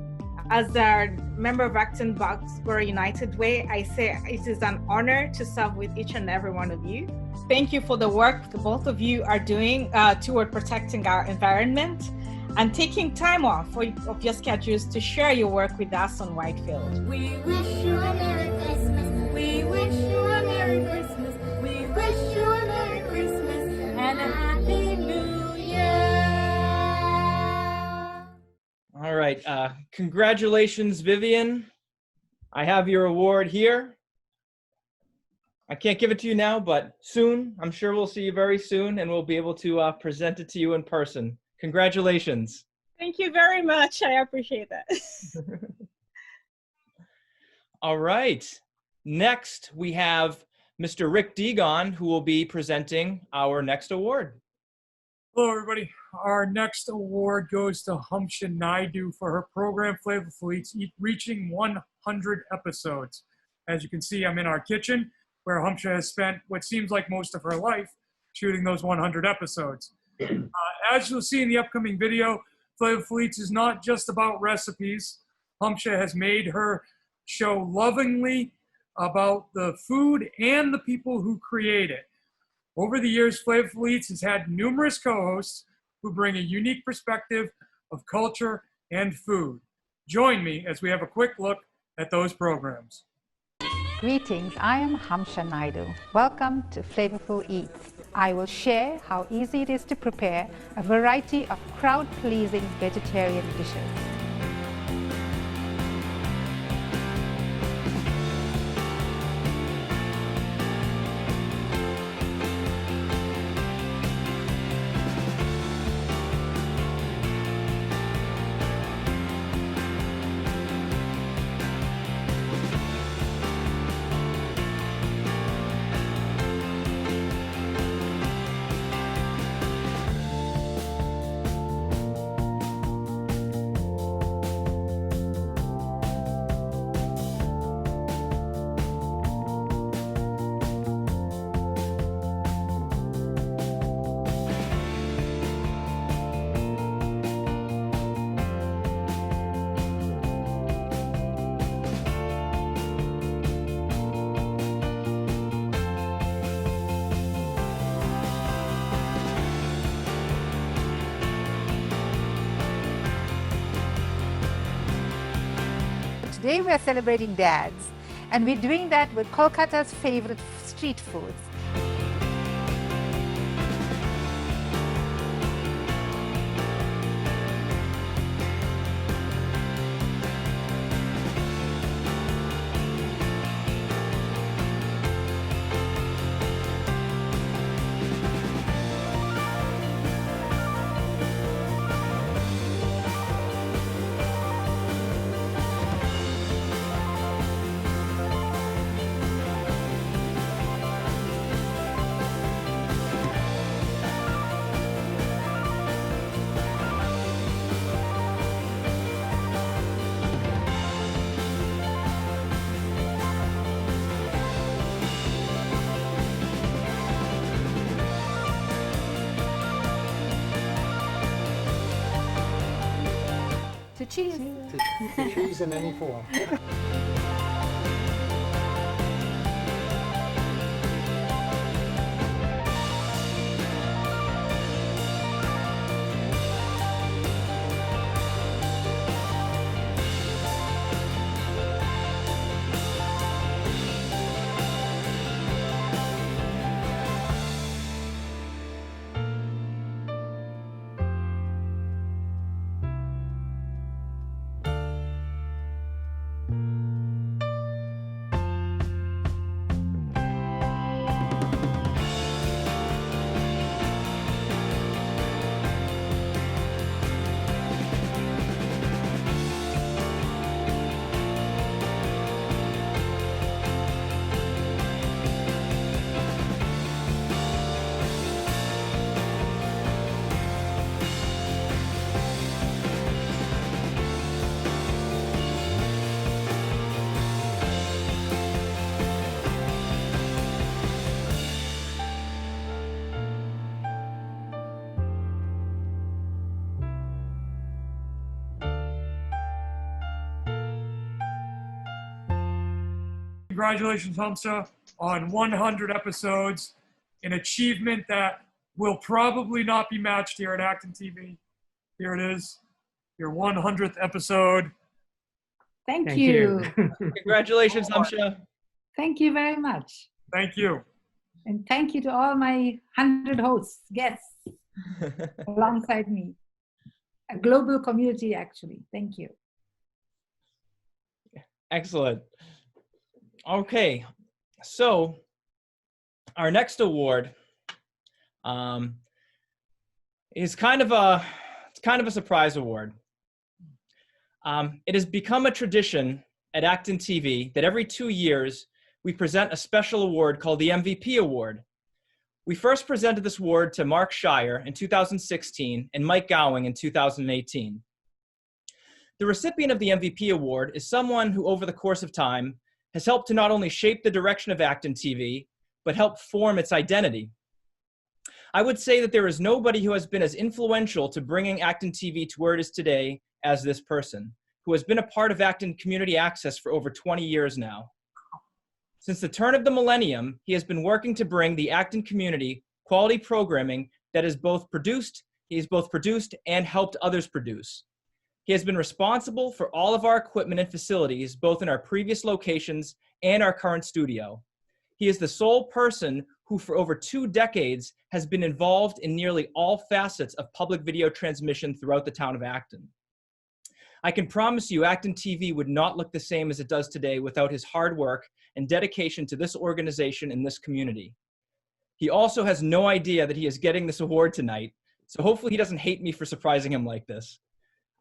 As a member of Acton-Boxborough United Way, I say it is an honor to serve with each and every one of you. Thank you for the work the both of you are doing toward protecting our environment and taking time off of your schedules to share your work with us on Whitefield. We wish you a Merry Christmas. We wish you a Merry Christmas. We wish you a Merry Christmas and a Happy New Year. All right. Congratulations, Vivian. I have your award here. I can't give it to you now, but soon, I'm sure we'll see you very soon, and we'll be able to present it to you in person. Congratulations. Thank you very much. I appreciate that. All right. Next, we have Mr. Rick Degon, who will be presenting our next award. Hello, everybody. Our next award goes to Hamsha Naidu for her program Flavorful Eats, reaching 100 episodes. As you can see, I'm in our kitchen, where Hamsha has spent what seems like most of her life shooting those 100 episodes. As you'll see in the upcoming video, Flavorful Eats is not just about recipes. Hamsha has made her show lovingly about the food and the people who create it. Over the years, Flavorful Eats has had numerous co-hosts who bring a unique perspective of culture and food. Join me as we have a quick look at those programs. Greetings, I am Hamsha Naidu. Welcome to Flavorful Eats. I will share how easy it is to prepare a variety of crowd-pleasing vegetarian dishes. Today we are celebrating dads, and we're doing that with Kolkata's favorite street foods. To cheese. To cheese in any form. Congratulations, Hamza, on 100 episodes, an achievement that will probably not be matched here at Acton TV. Here it is, your 100th episode. Thank you. Congratulations, Hamza. Thank you very much. Thank you. And thank you to all my 100 hosts, guests, alongside me. A global community, actually. Thank you. Excellent. Okay, so our next award is kind of a surprise award. It has become a tradition at Acton TV that every 2 years we present a special award called the MVP Award. We first presented this award to Mark Shire in 2016 and Mike Gowing in 2018. The recipient of the MVP Award is someone who, over the course of time, has helped to not only shape the direction of Acton TV, but help form its identity. I would say that there is nobody who has been as influential to bringing Acton TV to where it is today as this person, who has been a part of Acton Community Access for over 20 years now. Since the turn of the millennium, he has been working to bring the Acton community quality programming that he has both produced and helped others produce. He has been responsible for all of our equipment and facilities, both in our previous locations and our current studio. He is the sole person who for over 2 decades has been involved in nearly all facets of public video transmission throughout the town of Acton. I can promise you Acton TV would not look the same as it does today without his hard work and dedication to this organization and this community. He also has no idea that he is getting this award tonight, so hopefully he doesn't hate me for surprising him like this.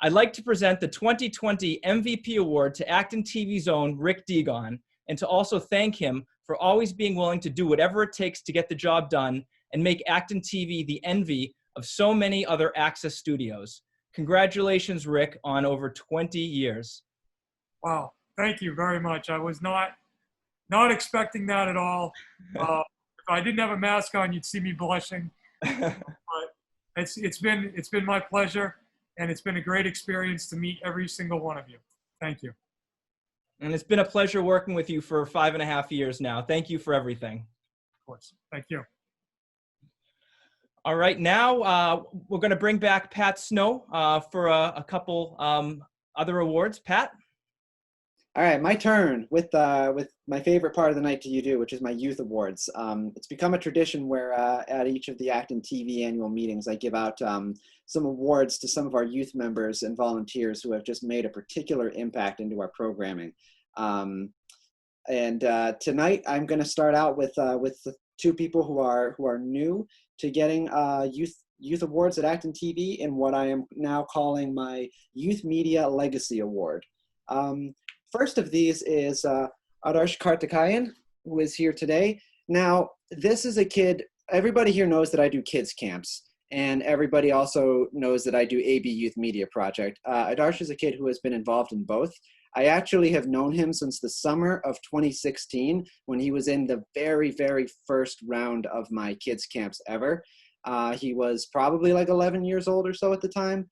I'd like to present the 2020 MVP Award to Acton TV's own Rick Degon, and to also thank him for always being willing to do whatever it takes to get the job done and make Acton TV the envy of so many other Access studios. Congratulations, Rick, on over 20 years. Wow, thank you very much. I was not expecting that at all. If I didn't have a mask on, you'd see me blushing. But it's been my pleasure, and it's been a great experience to meet every single one of you. Thank you. And it's been a pleasure working with you for 5.5 years now. Thank you for everything. Of course. Thank you. All right, now we're going to bring back Pat Snow for a couple other awards. Pat? All right, my turn with my favorite part of the night to you do, which is my youth awards. It's become a tradition where at each of the Acton TV annual meetings, I give out some awards to some of our youth members and volunteers who have just made a particular impact into our programming. Tonight, I'm going to start out with the 2 people who are new to getting youth awards at Acton TV in what I am now calling my Youth Media Legacy Award. First of these is Adarsh Kartikayan, who is here today. Now, this is a kid, everybody here knows that I do kids camps, and everybody also knows that I do AB Youth Media Project. Adarsh is a kid who has been involved in both. I actually have known him since the summer of 2016 when he was in the very, very first round of my kids camps ever. He was probably like 11 years old or so at the time.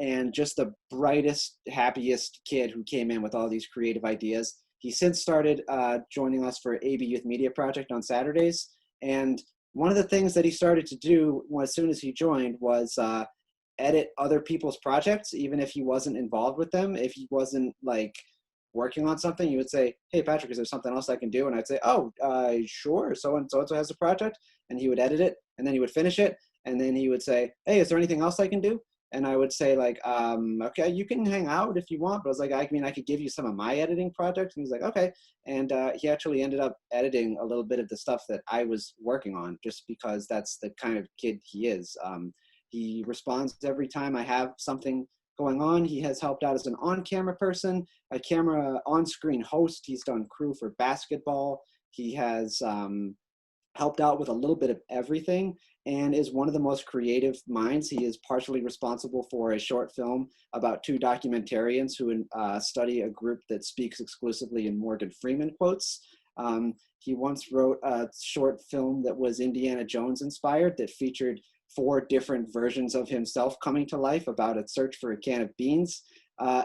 And just the brightest, happiest kid who came in with all these creative ideas. He since started joining us for AB Youth Media Project on Saturdays. And one of the things that he started to do as soon as he joined was edit other people's projects, even if he wasn't involved with them. If he wasn't like working on something, he would say, "Hey Patrick, is there something else I can do?" And I'd say, "Oh, sure, so-and-so has a project." And he would edit it, and then he would finish it, and then he would say, "Hey, is there anything else I can do?" And I would say like, okay, you can hang out if you want. But I was like, I mean, I could give you some of my editing projects. And he's like, okay. And he actually ended up editing a little bit of the stuff that I was working on just because that's the kind of kid he is. He responds every time I have something going on. He has helped out as an on-camera person, a camera on-screen host. He's done crew for basketball. He has helped out with a little bit of everything and is one of the most creative minds. He is partially responsible for a short film about 2 documentarians who study a group that speaks exclusively in Morgan Freeman quotes. He once wrote a short film that was Indiana Jones inspired that featured 4 different versions of himself coming to life about a search for a can of beans.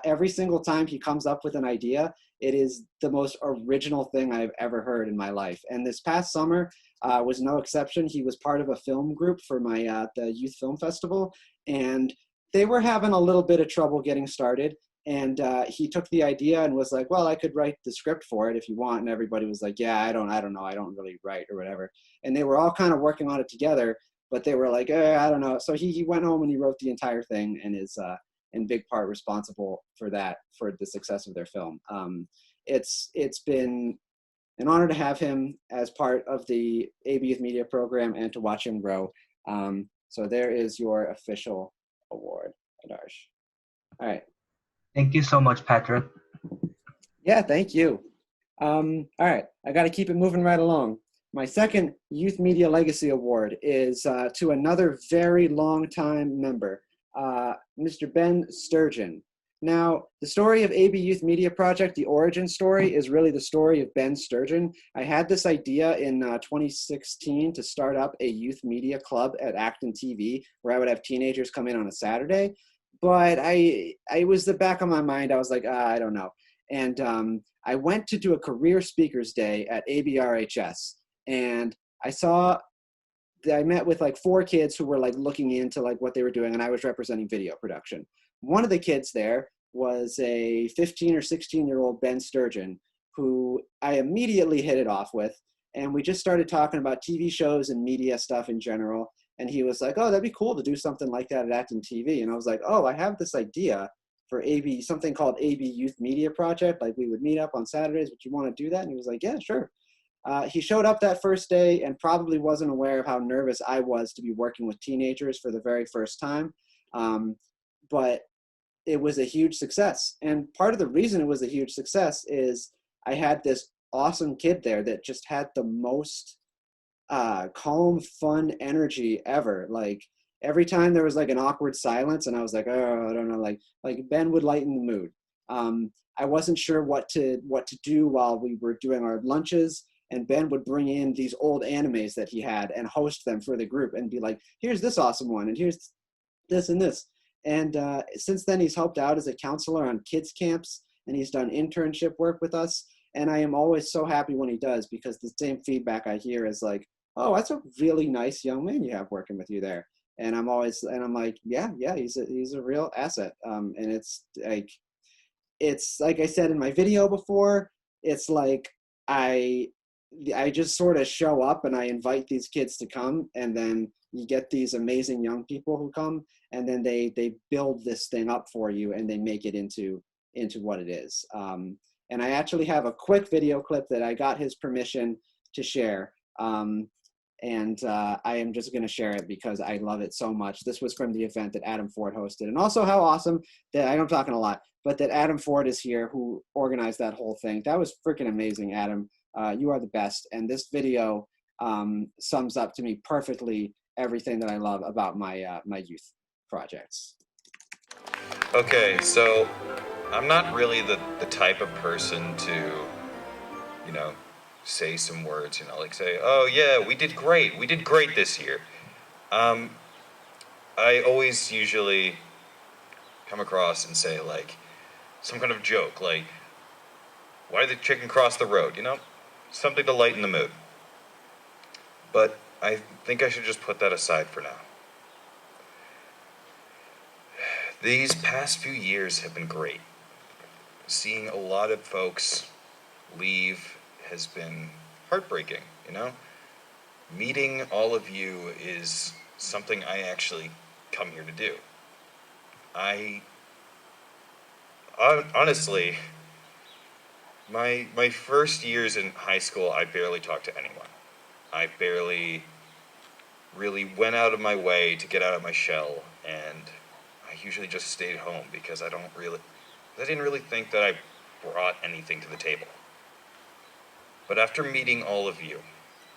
Every single time he comes up with an idea, It is the most original thing I've ever heard in my life. And this past summer was no exception. He was part of a film group for my the Youth Film Festival, and they were having a little bit of trouble getting started. And he took the idea and was like, well, I could write the script for it if you want. And everybody was like, yeah, I don't know. I don't really write or whatever. And they were all kind of working on it together, but they were like, I don't know. So he went home and he wrote the entire thing and is in big part responsible for that, for the success of their film. It's been an honor to have him as part of the AB Youth Media program and to watch him grow. So there is your official award, Adarsh. All right. Thank you so much, Patrick. Yeah, thank you. All right, I got to keep it moving right along. My second Youth Media Legacy Award is to another very long-time member, Mr. Ben Sturgeon. Now, the story of AB Youth Media Project, the origin story, is really the story of Ben Sturgeon. I had this idea in 2016 to start up a youth media club at ActonTV, where I would have teenagers come in on a Saturday. But I was the back of my mind. I was like, I don't know. And I went to do a career speakers day at ABRHS, and I met with like 4 kids who were like looking into like what they were doing, and I was representing video production. One of the kids there was a 15 or 16-year-old Ben Sturgeon, who I immediately hit it off with, and we just started talking about TV shows and media stuff in general. And he was like, oh, that'd be cool to do something like that at Acton TV. And I was like, oh, I have this idea for something called AB Youth Media Project. Like we would meet up on Saturdays. Would you want to do that? And he was like, yeah, sure. He showed up that first day and probably wasn't aware of how nervous I was to be working with teenagers for the very first time. But it was a huge success. And part of the reason it was a huge success is I had this awesome kid there that just had the most calm, fun energy ever. Like every time there was like an awkward silence and I was like, oh, I don't know, like Ben would lighten the mood. I wasn't sure what to do while we were doing our lunches, and Ben would bring in these old animes that he had and host them for the group and be like, here's this awesome one and here's this and this. And since then he's helped out as a counselor on kids camps, and he's done internship work with us. And I am always so happy when he does, because the same feedback I hear is like, oh, that's a really nice young man you have working with you there. And I'm like, yeah, he's a real asset. And it's like I said in my video before, it's like I just sort of show up and I invite these kids to come, and then you get these amazing young people who come, and then they build this thing up for you and they make it into what it is. And I actually have a quick video clip that I got his permission to share. And I am just going to share it because I love it so much. This was from the event that Adam Ford hosted. And also how awesome that, I'm talking a lot, but that Adam Ford is here, who organized that whole thing. That was freaking amazing, Adam. You are the best. And this video sums up to me perfectly everything that I love about my youth projects. Okay, so I'm not really the type of person to, say some words, like say, oh yeah, we did great this year. I always usually come across and say like some kind of joke, like, why did the chicken cross the road? Something to lighten the mood. But I think I should just put that aside for now. These past few years have been great. Seeing a lot of folks leave has been heartbreaking, Meeting all of you is something I actually come here to do. Honestly, my first years in high school, I barely talked to anyone. I barely really went out of my way to get out of my shell, and I usually just stayed home because I didn't really think that I brought anything to the table. But after meeting all of you,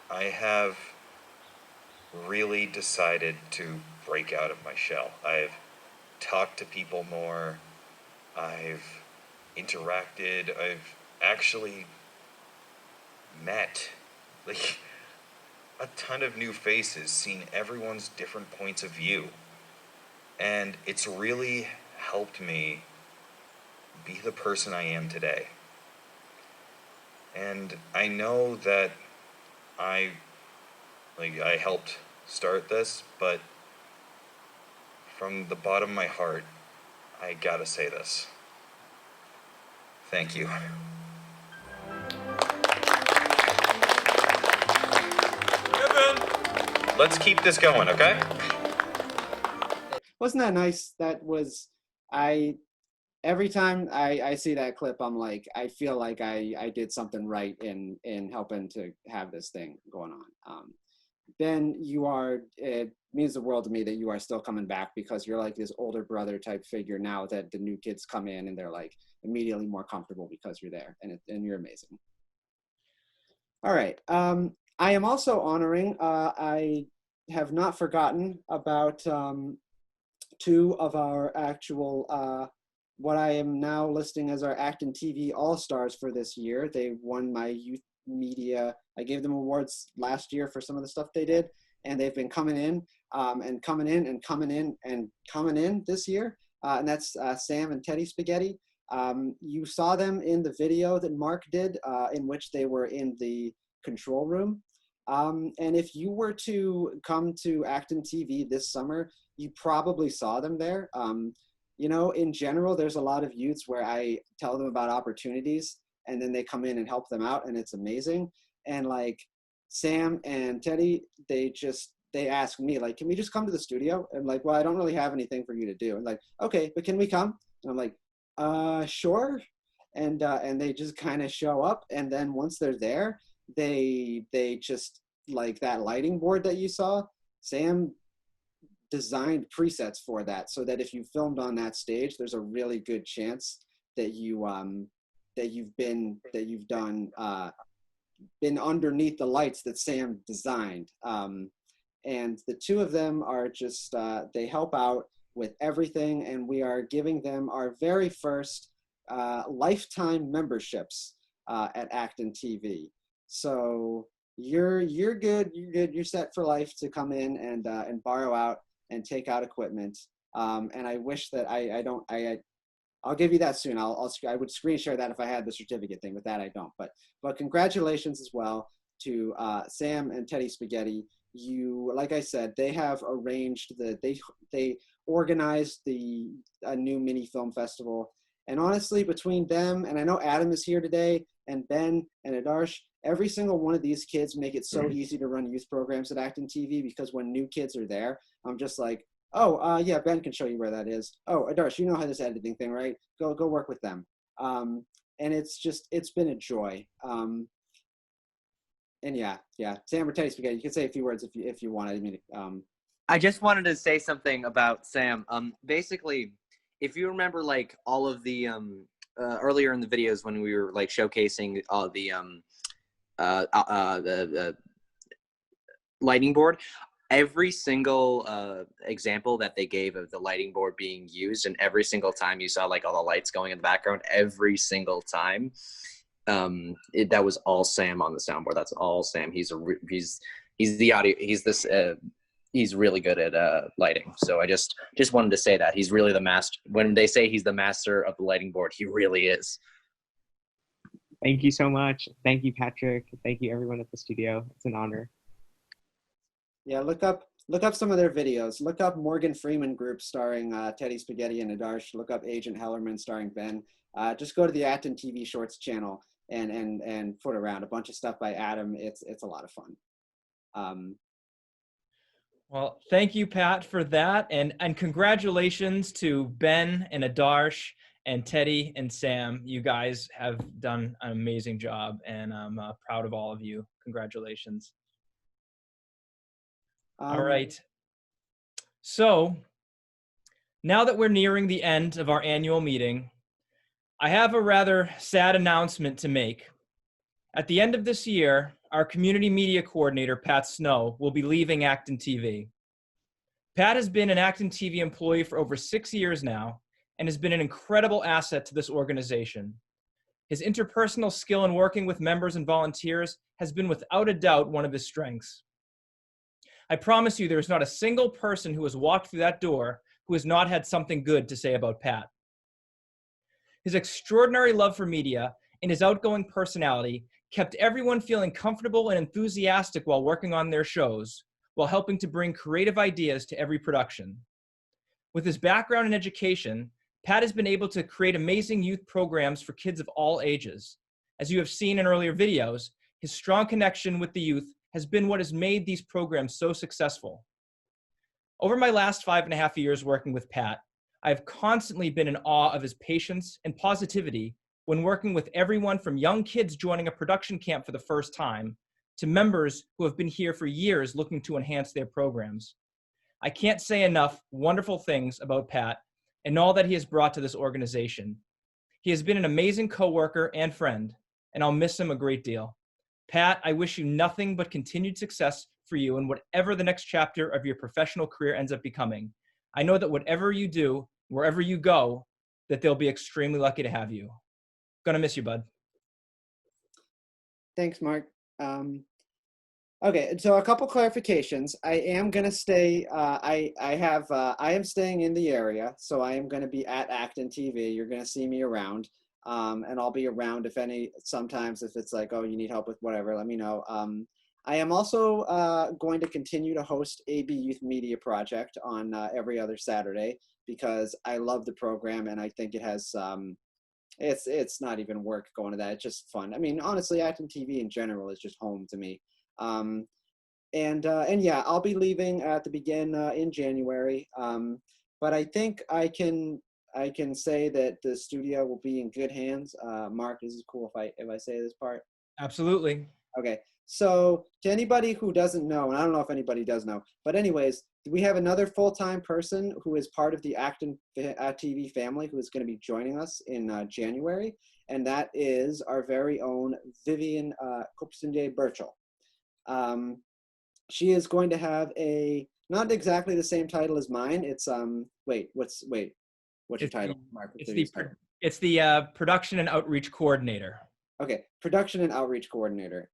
I have really decided to break out of my shell. I've talked to people more. I've interacted. I've actually met a ton of new faces, seen everyone's different points of view. And it's really helped me be the person I am today. And I know that I helped start this, but from the bottom of my heart, I gotta say this. Thank you. Let's keep this going, okay? Wasn't that nice? That was, every time I see that clip, I'm like, I feel like I did something right in helping to have this thing going on. Ben, it means the world to me that you are still coming back, because you're like this older brother type figure now that the new kids come in and they're like immediately more comfortable because you're there, and you're amazing. All right. I am also honoring, I have not forgotten about two of our actual, what I am now listing as our ActonTV All-Stars for this year. They won my youth media. I gave them awards last year for some of the stuff they did, and they've been coming in and coming in and coming in and coming in this year. And that's Sam and Teddy Spaghetti. You saw them in the video that Mark did, in which they were in the control room. And if you were to come to ActonTV this summer, you probably saw them there. You know, in general, there's a lot of youths where I tell them about opportunities and then they come in and help them out, and it's amazing. And like Sam and Teddy, they ask me, like, can we just come to the studio? And like, well, I don't really have anything for you to do. And like, okay, but can we come? And I'm like, sure. And they just kind of show up. And then once they're there, they just, like that lighting board that you saw, Sam designed presets for that, so that if you filmed on that stage, there's a really good chance that you've been underneath the lights that Sam designed. And the two of them are just, they help out with everything, and we are giving them our very first lifetime memberships at ActonTV. So you're good. You're set for life to come in and borrow out and take out equipment. And I wish that I'll give you that soon. I would screen share that if I had the certificate thing. With that, I don't. But congratulations as well to Sam and Teddy Spaghetti. You, like I said, they have arranged they organized a new mini film festival. And honestly, between them, and I know Adam is here today, and Ben and Adarsh, every single one of these kids make it so easy to run youth programs at ActonTV, because when new kids are there, I'm just like, oh, yeah, Ben can show you where that is. Oh, Adarsh, you know how this editing thing, right? Go work with them. And it's been a joy. And yeah, Sam or Teddy Spaghetti, you can say a few words if you want. I mean, I just wanted to say something about Sam. Basically, if you remember, like all of the earlier in the videos when we were like showcasing all the lighting board, every single example that they gave of the lighting board being used, and every single time you saw like all the lights going in the background, every single time, that was all Sam on the soundboard. That's all Sam. He's the audio. He's really good at lighting. So I just wanted to say that he's really the master. When they say he's the master of the lighting board, he really is. Thank you so much. Thank you, Patrick. Thank you, everyone at the studio. It's an honor. Yeah, look up some of their videos. Look up Morgan Freeman Group starring Teddy Spaghetti and Adarsh. Look up Agent Hellerman starring Ben. Just go to the ActonTV Shorts channel and foot around. A bunch of stuff by Adam. It's a lot of fun. Well, thank you, Pat, for that. And congratulations to Ben and Adarsh and Teddy and Sam. You guys have done an amazing job, and I'm proud of all of you. Congratulations. All right. So now that we're nearing the end of our annual meeting, I have a rather sad announcement to make. At the end of this year, our community media coordinator, Pat Snow, will be leaving ActonTV. Pat has been an ActonTV employee for over 6 years now and has been an incredible asset to this organization. His interpersonal skill in working with members and volunteers has been without a doubt one of his strengths. I promise you there is not a single person who has walked through that door who has not had something good to say about Pat. His extraordinary love for media and his outgoing personality kept everyone feeling comfortable and enthusiastic while working on their shows, while helping to bring creative ideas to every production. With his background in education, Pat has been able to create amazing youth programs for kids of all ages. As you have seen in earlier videos, his strong connection with the youth has been what has made these programs so successful. Over my last 5.5 years working with Pat, I have constantly been in awe of his patience and positivity when working with everyone from young kids joining a production camp for the first time to members who have been here for years looking to enhance their programs. I can't say enough wonderful things about Pat and all that he has brought to this organization. He has been an amazing coworker and friend, and I'll miss him a great deal. Pat, I wish you nothing but continued success for you in whatever the next chapter of your professional career ends up becoming. I know that whatever you do, wherever you go, that they'll be extremely lucky to have you. Gonna miss you, bud. Thanks, Mark. Okay, so a couple clarifications. I am gonna stay. I am staying in the area, so I am gonna be at ActonTV. You're gonna see me around, and I'll be around sometimes if it's like, oh, you need help with whatever, let me know. I am also going to continue to host AB Youth Media Project on every other Saturday because I love the program and I think it has. It's not even work going to that. It's just fun. I mean, honestly, ActonTV in general is just home to me. And yeah, I'll be leaving at the in January. But I think I can say that the studio will be in good hands. Mark, is it cool if I say this part? Absolutely. Okay. So to anybody who doesn't know, and I don't know if anybody does know, but anyways, we have another full-time person who is part of the Acton TV family who is going to be joining us in January, and that is our very own Vivian Kopsinde-Burchell. She is going to have not exactly the same title as mine. It's what's your title, Mark? It's the production and outreach coordinator. Okay, production and outreach coordinator.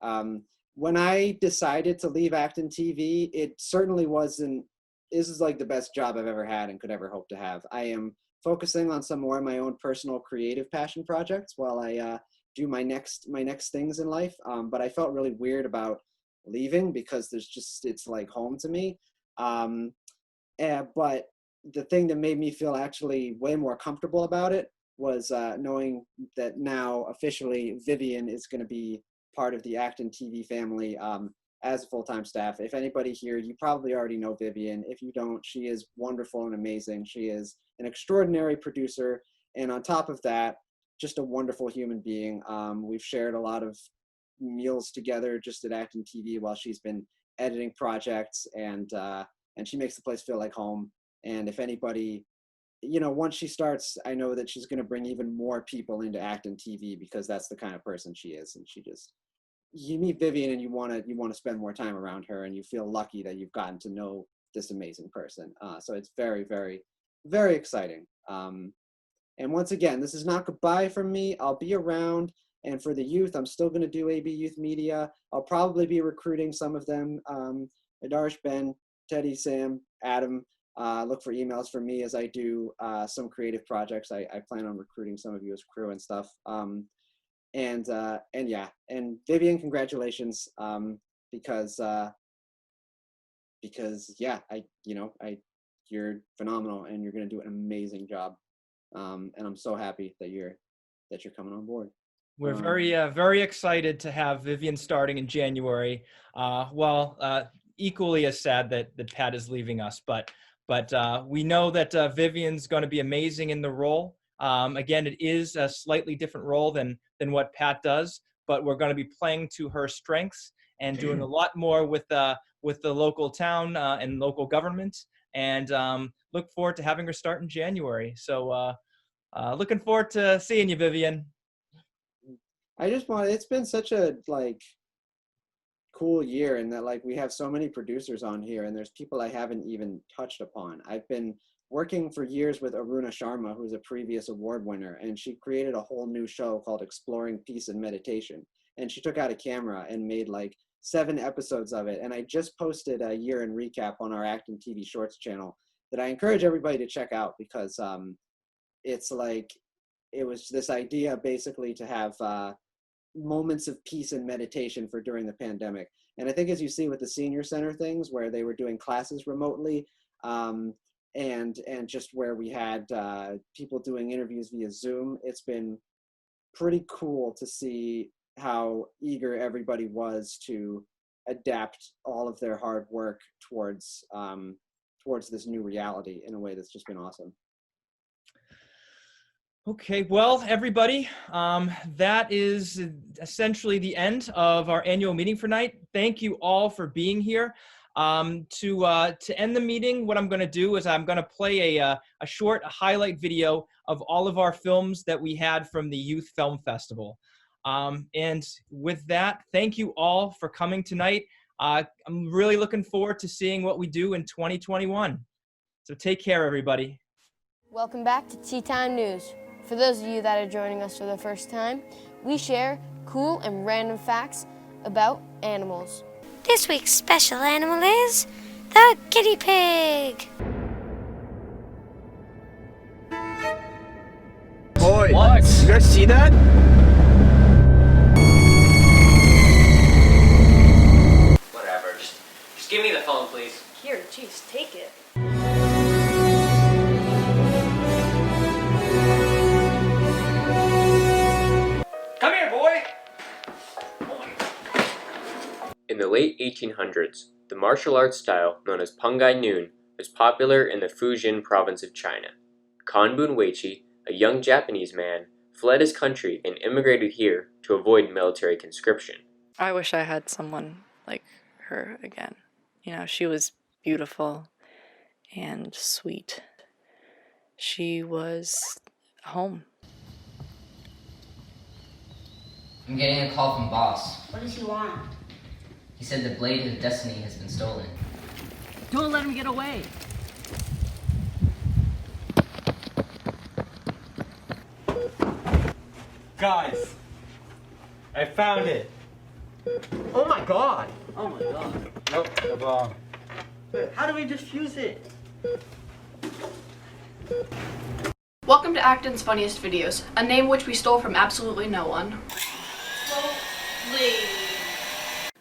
When I decided to leave ActonTV, it certainly wasn't. This is like the best job I've ever had and could ever hope to have. I am focusing on some more of my own personal creative passion projects while I do my next things in life. But I felt really weird about leaving because it's like home to me. But the thing that made me feel actually way more comfortable about it was knowing that now officially Vivian is going to be part of the ActonTV family as a full-time staff. If anybody here, you probably already know Vivian. If you don't, she is wonderful and amazing. She is an extraordinary producer, and on top of that, just a wonderful human being. We've shared a lot of meals together just at ActonTV while she's been editing projects, and she makes the place feel like home. And if anybody, once she starts, I know that she's going to bring even more people into ActonTV because that's the kind of person she is. And you meet Vivian and you want to spend more time around her, and you feel lucky that you've gotten to know this amazing person. So it's very, very, very exciting. And once again, this is not goodbye from me. I'll be around. And for the youth, I'm still going to do AB Youth Media. I'll probably be recruiting some of them. Adarsh, Ben, Teddy, Sam, Adam. Look for emails from me as I do some creative projects. I plan on recruiting some of you as crew and stuff. And Vivian, congratulations, because yeah, you're phenomenal and you're going to do an amazing job. And I'm so happy that you're coming on board. We're very excited to have Vivian starting in January. Equally as sad that Pat is leaving us, but we know that Vivian's going to be amazing in the role. Again, it is a slightly different role than what Pat does, but we're going to be playing to her strengths and doing a lot more with the local town and local government. And look forward to having her start in January. So looking forward to seeing you, Vivian. It's been such a cool year in that we have so many producers on here, and there's people I haven't even touched upon. I've been working for years with Aruna Sharma, who's a previous award winner, and she created a whole new show called Exploring Peace and Meditation. And she took out a camera and made 7 episodes of it. And I just posted a year in recap on our ActonTV Shorts channel that I encourage everybody to check out because it was this idea basically to have moments of peace and meditation for during the pandemic. And I think as you see with the senior center things where they were doing classes remotely, and just where we had people doing interviews via Zoom, it's been pretty cool to see how eager everybody was to adapt all of their hard work towards this new reality in a way that's just been awesome. Okay, well, everybody, that is essentially the end of our annual meeting for tonight. Thank you all for being here. To end the meeting, what I'm going to do is I'm going to play a short highlight video of all of our films that we had from the Youth Film Festival. And with that, thank you all for coming tonight. I'm really looking forward to seeing what we do in 2021. So take care, everybody. Welcome back to Tea Time News. For those of you that are joining us for the first time, we share cool and random facts about animals. This week's special animal is the guinea pig. Oi, what? You guys see that? Whatever, just give me the phone, please. Here, jeez, take it. Come here, boy! In the late 1800s, the martial arts style known as Pungai Noon was popular in the Fujian province of China. Kanbun Weiqi, a young Japanese man, fled his country and immigrated here to avoid military conscription. I wish I had someone like her again. You know, she was beautiful and sweet. She was home. I'm getting a call from boss. What does he want? He said the blade of destiny has been stolen. Don't let him get away. Guys, I found it. Oh my god! Oh my god. Nope, the bomb. How do we defuse it? Welcome to Acton's Funniest Videos, a name which we stole from absolutely no one.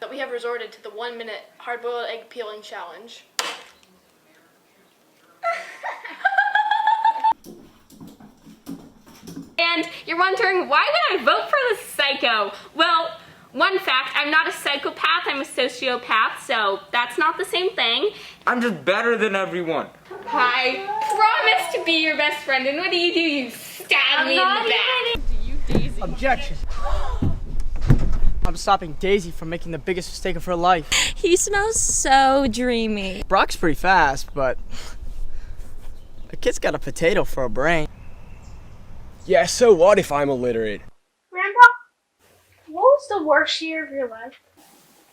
That we have resorted to the 1-minute hard-boiled egg peeling challenge. And you're wondering, why would I vote for this psycho? Well, one fact, I'm not a psychopath, I'm a sociopath, so that's not the same thing. I'm just better than everyone. I promise to be your best friend, and what do? You stab me in the back. Objection. I'm stopping Daisy from making the biggest mistake of her life. He smells so dreamy. Brock's pretty fast, but the kid's got a potato for a brain. Yeah, so what if I'm illiterate? Grandpa, what was the worst year of your life?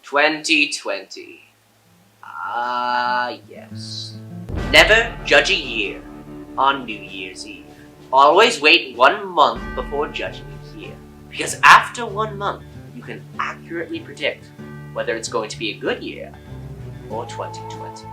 2020. Ah, yes. Never judge a year on New Year's Eve. Always wait 1 month before judging a year. Because after 1 month, you can accurately predict whether it's going to be a good year or 2020.